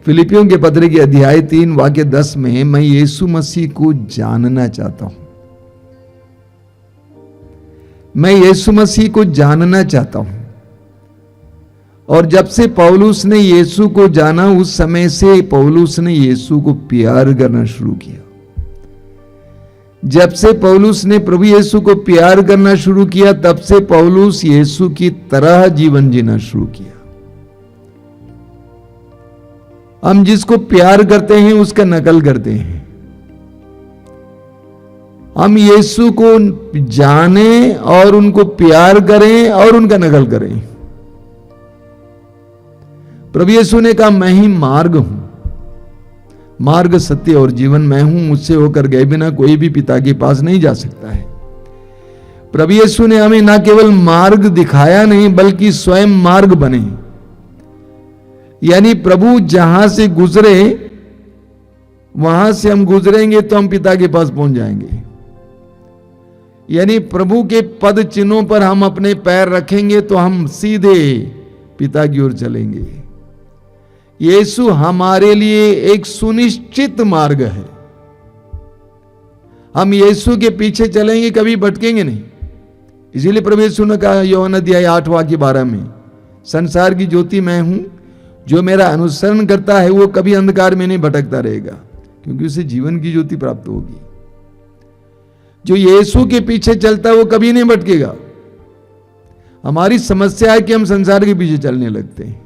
फिलिपियों के पत्र के अध्याय 3 वाक्य 10 में, मैं यीशु मसीह को जानना चाहता हूं, मैं यीशु मसीह को जानना चाहता हूं। और जब से पौलुस ने यीशु को जाना, उस समय से पौलुस ने यीशु को प्यार करना शुरू किया। जब से पौलुस ने प्रभु यीशु को प्यार करना शुरू किया, तब से पौलुस यीशु की तरह जीवन जीना शुरू किया। हम जिसको प्यार करते हैं उसका नकल करते हैं। हम यीशु को जाने और उनको प्यार करें और उनका नकल करें। प्रभु यीशु ने कहा, मैं ही मार्ग हूं, मार्ग सत्य और जीवन मैं हूं, मुझसे होकर गए बिना कोई भी पिता के पास नहीं जा सकता है। प्रभु यीशु ने हमें ना केवल मार्ग दिखाया नहीं, बल्कि स्वयं मार्ग बने। यानी प्रभु जहां से गुजरे, वहां से हम गुजरेंगे तो हम पिता के पास पहुंच जाएंगे। यानी प्रभु के पद चिन्हों पर हम अपने पैर रखेंगे तो हम सीधे पिता की ओर चलेंगे। यीशु हमारे लिए एक सुनिश्चित मार्ग है। हम यीशु के पीछे चलेंगे, कभी भटकेंगे नहीं। इसीलिए प्रभु यीशु ने कहा यूहन्ना अध्याय 8 वाक्य 12 में, संसार की ज्योति मैं हूं, जो मेरा अनुसरण करता है वो कभी अंधकार में नहीं भटकता रहेगा, क्योंकि उसे जीवन की ज्योति प्राप्त होगी। जो यीशु के पीछे चलता है वो कभी नहीं भटकेगा। हमारी समस्या है कि हम संसार के पीछे चलने लगते हैं,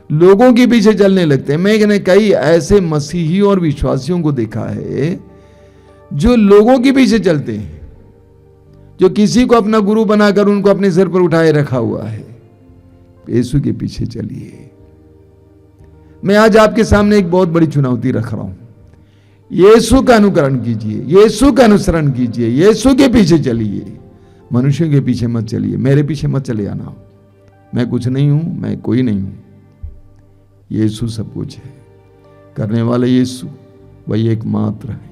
लोगों के पीछे चलने लगते हैं। मैंने कई ऐसे मसीहियों और विश्वासियों को देखा है जो लोगों के पीछे चलते हैं, जो किसी को अपना गुरु बनाकर उनको अपने सिर पर उठाए रखा हुआ है। यीशु के पीछे चलिए। मैं आज आपके सामने एक बहुत बड़ी चुनौती रख रहा हूं। यीशु का अनुकरण कीजिए, यीशु का अनुसरण कीजिए, यीशु के पीछे चलिए, मनुष्यों के पीछे मत चलिए। मेरे पीछे मत चले आना, मैं कुछ नहीं हूं, मैं कोई नहीं हूं। यीशु सब कुछ है, करने वाला यीशु वही एकमात्र है।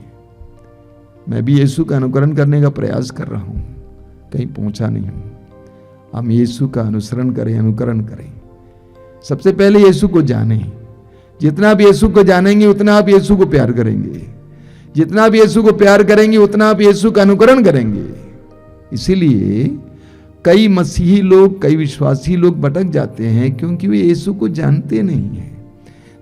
मैं भी यीशु का अनुकरण करने का प्रयास कर रहा हूं, कहीं पहुंचा नहीं हूं। हम यीशु का अनुसरण करें, अनुकरण करें। सबसे पहले यीशु को जानें। जितना आप यीशु को जानेंगे उतना आप यीशु को प्यार करेंगे, जितना आप यीशु को प्यार करेंगे उतना आप यीशु का अनुकरण करेंगे। इसीलिए कई मसीही लोग, कई विश्वासी लोग भटक जाते हैं क्योंकि वे यीशु को जानते नहीं हैं।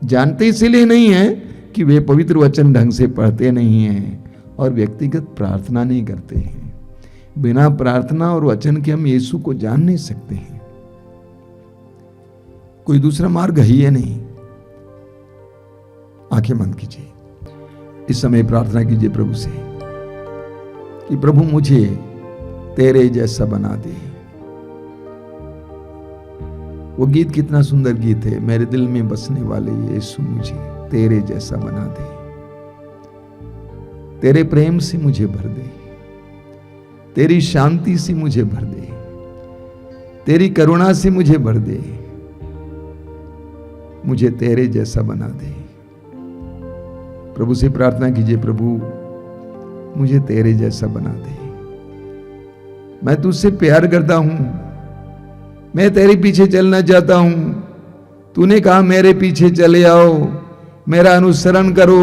जानते इसलिए नहीं है कि वे पवित्र वचन ढंग से पढ़ते नहीं हैं और व्यक्तिगत प्रार्थना नहीं करते हैं। बिना प्रार्थना और वचन के हम यीशु को जान नहीं सकते हैं। कोई दूसरा मार्ग ही है नहीं। आंखें बंद कीजिए, इस समय प्रार्थना कीजिए प्रभु से कि प्रभु मुझे तेरे जैसा बना दे। वो गीत कितना सुंदर गीत है, मेरे दिल में बसने वाले यीशु मुझे तेरे जैसा बना दे। तेरे प्रेम से मुझे भर दे, तेरी शांति से मुझे भर दे, तेरी करुणा से मुझे भर दे। मुझे तेरे जैसा बना दे। प्रभु से प्रार्थना कीजिए, प्रभु मुझे तेरे जैसा बना दे। मैं तुझसे प्यार करता हूं, मैं तेरे पीछे चलना चाहता हूं। तूने कहा मेरे पीछे चले आओ, मेरा अनुसरण करो।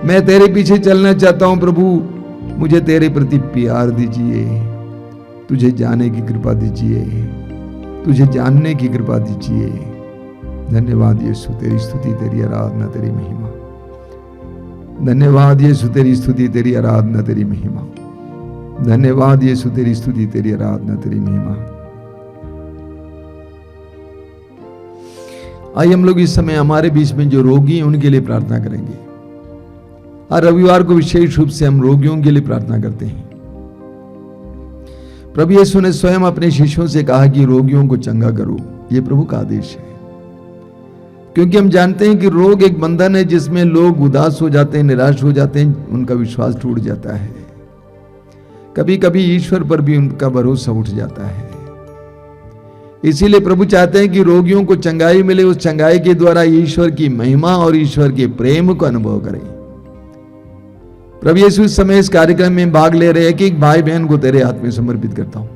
मैं तेरे पीछे चलना चाहता हूं। प्रभु मुझे तेरे प्रति प्यार दीजिए, तुझे जाने की कृपा दीजिए, तुझे जानने की कृपा दीजिए। धन्यवाद यीशु, तेरी स्तुति, तेरी आराधना, तेरी महिमा। धन्यवाद यीशु, तेरी स्तुति, तेरी आराधना, तेरी महिमा। धन्यवाद यीशु, तेरी स्तुति, तेरी आराधना, तेरी महिमा। आइए हम लोग इस समय हमारे बीच में जो रोगी हैं उनके लिए प्रार्थना करेंगे। हर रविवार को विशेष रूप से हम रोगियों के लिए प्रार्थना करते हैं। प्रभु यीशु ने स्वयं अपने शिष्यों से कहा कि रोगियों को चंगा करो, यह प्रभु का आदेश है। क्योंकि हम जानते हैं कि रोग एक बंधन है जिसमें लोग उदास हो जाते हैं, निराश हो जाते हैं, उनका विश्वास टूट जाता है। कभी कभी ईश्वर पर भी उनका भरोसा उठ जाता है। इसीलिए प्रभु चाहते हैं कि रोगियों को चंगाई मिले, उस चंगाई के द्वारा ईश्वर की महिमा और ईश्वर के प्रेम को अनुभव करें। प्रभु यीशु इस समय इस कार्यक्रम में भाग ले रहे हैं कि एक भाई बहन को तेरे हाथ में समर्पित करता हूं।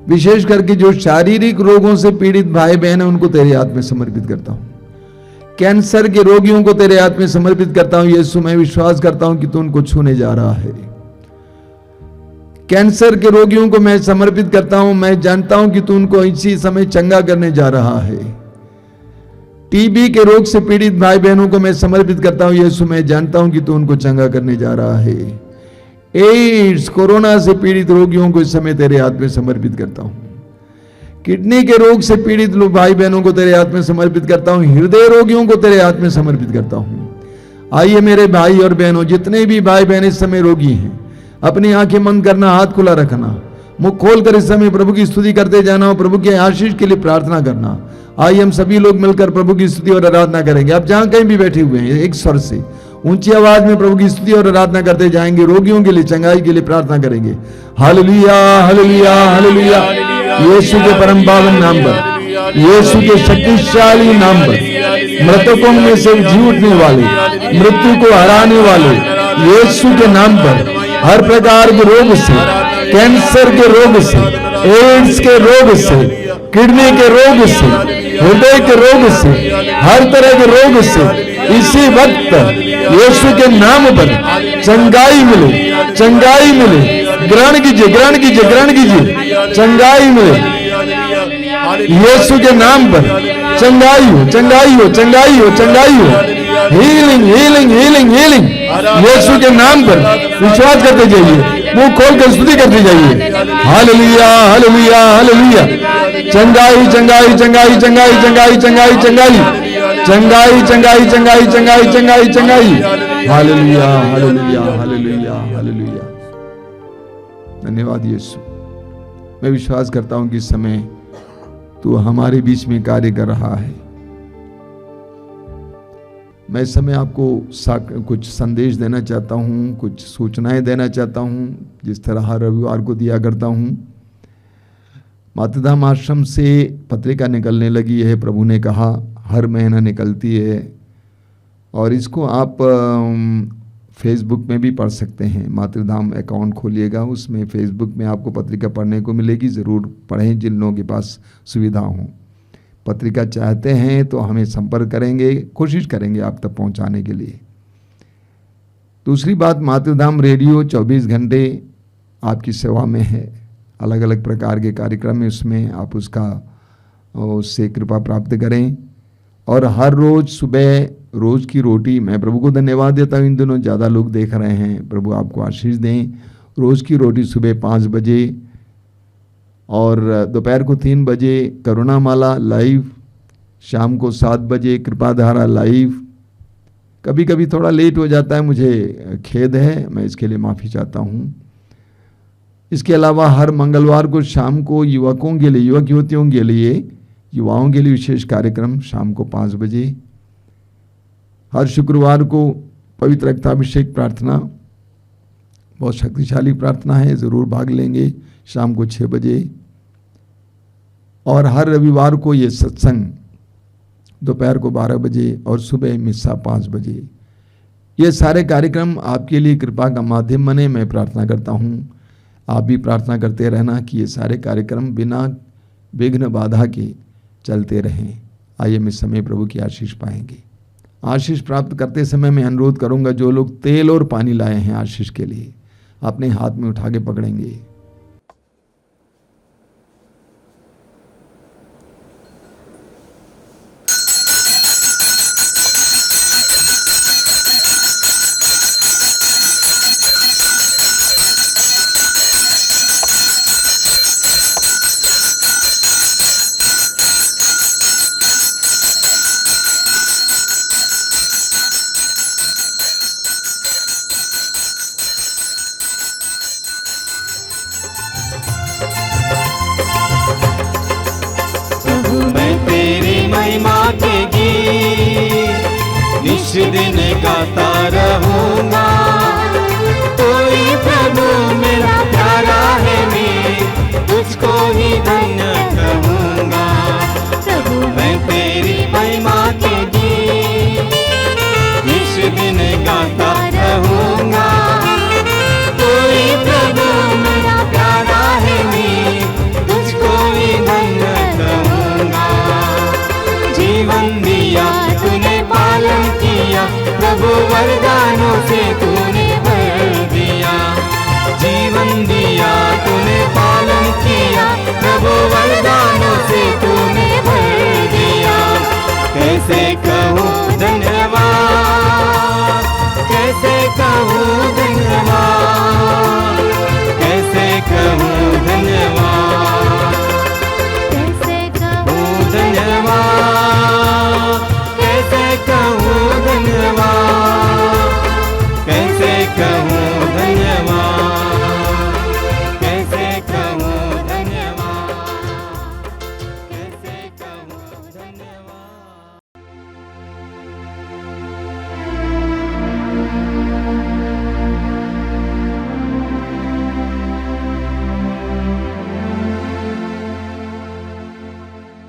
विशेष करके जो शारीरिक रोगों से पीड़ित भाई बहन है उनको तेरे हाथ में समर्पित करता हूं। कैंसर के रोगियों को तेरे हाथ में समर्पित करता हूं। यीशु मैं विश्वास करता हूं कि तू उनको छूने जा रहा है। कैंसर के रोगियों को मैं समर्पित करता हूं। मैं जानता हूं कि तू उनको इसी समय चंगा करने जा रहा है। टीबी के रोग से पीड़ित भाई बहनों को मैं समर्पित करता हूं। यीशु मैं जानता हूं कि तू उनको चंगा करने जा रहा है। एड्स, कोरोना से पीड़ित रोगियों को इस समय तेरे हाथ में समर्पित करता हूं। किडनी के रोग से पीड़ित लोग भाई बहनों को तेरे हाथ में समर्पित करता हूं। हृदय रोगियों को तेरे हाथ में समर्पित करता हूं। आइए मेरे भाई और बहनों, जितने भी भाई बहन इस समय रोगी हैं, अपनी आंखें बंद करना, हाथ खुला रखना, मुख खोलकर इस समय प्रभु की स्तुति करते जाना और प्रभु के आशीष के लिए प्रार्थना करना। आइए हम सभी लोग मिलकर प्रभु की स्तुति और आराधना करेंगे। आप जहां कहीं भी बैठे हुए हैं, एक स्वर से ऊंची आवाज में प्रभु की स्तुति और आराधना करते जाएंगे। रोगियों के लिए, चंगाई के लिए प्रार्थना करेंगे। Hallelujah, hallelujah, hallelujah. यीशु के परम पावन नाम पर, यीशु के शक्तिशाली नाम पर, मृतकों में से जी उठने वाले, मृत्यु को हराने वाले यीशु के नाम पर हर प्रकार के रोग से, कैंसर के रोग से, एड्स के रोग से, किडनी के रोग से, हृदय के रोग से, हर तरह के रोग से इसी वक्त यीशु के नाम पर चंगाई मिले, चंगाई मिले। ग्रहण कीजिए, ग्रहण कीजिए, ग्रहण कीजिए। चंगाई मिले यीशु के नाम पर। चंगाई हो, चंगाई हो, चंगाई हो, चंगाई हो। हीलिंग, हीलिंग, हीलिंग, हीलिंग यीशु के नाम पर विश्वास करते जाइए, मुंह खोलकर स्तुति करते जाइए। Hallelujah, hallelujah, hallelujah. चंगाई, चंगाई, चंगाई, चंगाई, चंगाई, चंगाई, चंगाई, चंगाई, चंगाई, चंगाई, चंगाई, चंगाई, चंगाई। Hallelujah, hallelujah, hallelujah, hallelujah. धन्यवाद यीशु। मैं विश्वास करता हूं कि इस समय तू हमारे बीच में कार्य कर रहा है। मैं इस समय आपको कुछ संदेश देना चाहता हूं, कुछ सूचनाएं देना चाहता हूं, जिस तरह हर रविवार को दिया करता हूं। मातृधाम आश्रम से पत्रिका निकलने लगी है। प्रभु ने कहा हर महीना निकलती है और इसको आप फेसबुक में भी पढ़ सकते हैं। मातृधाम अकाउंट खोलिएगा, उसमें फेसबुक में आपको पत्रिका पढ़ने को मिलेगी। ज़रूर पढ़ें जिन लोगों के पास सुविधा हो। पत्रिका चाहते हैं तो हमें संपर्क करेंगे, कोशिश करेंगे आप तक पहुंचाने के लिए। दूसरी बात, मातृधाम रेडियो 24 घंटे आपकी सेवा में है। अलग अलग प्रकार के कार्यक्रम है, उसमें आप उससे कृपा प्राप्त करें। और हर रोज़ सुबह रोज़ की रोटी, मैं प्रभु को धन्यवाद देता हूँ, इन दिनों ज़्यादा लोग देख रहे हैं। प्रभु आपको आशीष दें। रोज़ की रोटी सुबह 5 बजे और दोपहर को 3 बजे करुणामाला लाइव, शाम को 7 बजे कृपाधारा लाइव। कभी कभी थोड़ा लेट हो जाता है, मुझे खेद है, मैं इसके लिए माफ़ी चाहता हूँ। इसके अलावा हर मंगलवार को शाम को युवकों के लिए, युवक युवतियों के लिए, युवाओं के लिए विशेष कार्यक्रम शाम को 5 बजे। हर शुक्रवार को पवित्र रक्ताभिषेक प्रार्थना, बहुत शक्तिशाली प्रार्थना है, ज़रूर भाग लेंगे, शाम को 6 बजे। और हर रविवार को ये सत्संग दोपहर को 12 बजे और सुबह मिस्सा 5 बजे। ये सारे कार्यक्रम आपके लिए कृपा का माध्यम बने। मैं प्रार्थना करता हूँ आप भी प्रार्थना करते रहना कि ये सारे कार्यक्रम बिना विघ्न बाधा के चलते रहें। आइए हम इस समय प्रभु की आशीष पाएंगे। आशीष प्राप्त करते समय मैं अनुरोध करूंगा जो लोग तेल और पानी लाए हैं आशीष के लिए अपने हाथ में उठा के पकड़ेंगे। निश दिन गाता रहूंगा, कोई प्रभु मेरा प्यारा है, मैं तुझको ही धन्य कहूंगा। प्रभु मैं तेरी महिमा के गीत निश दिन गाता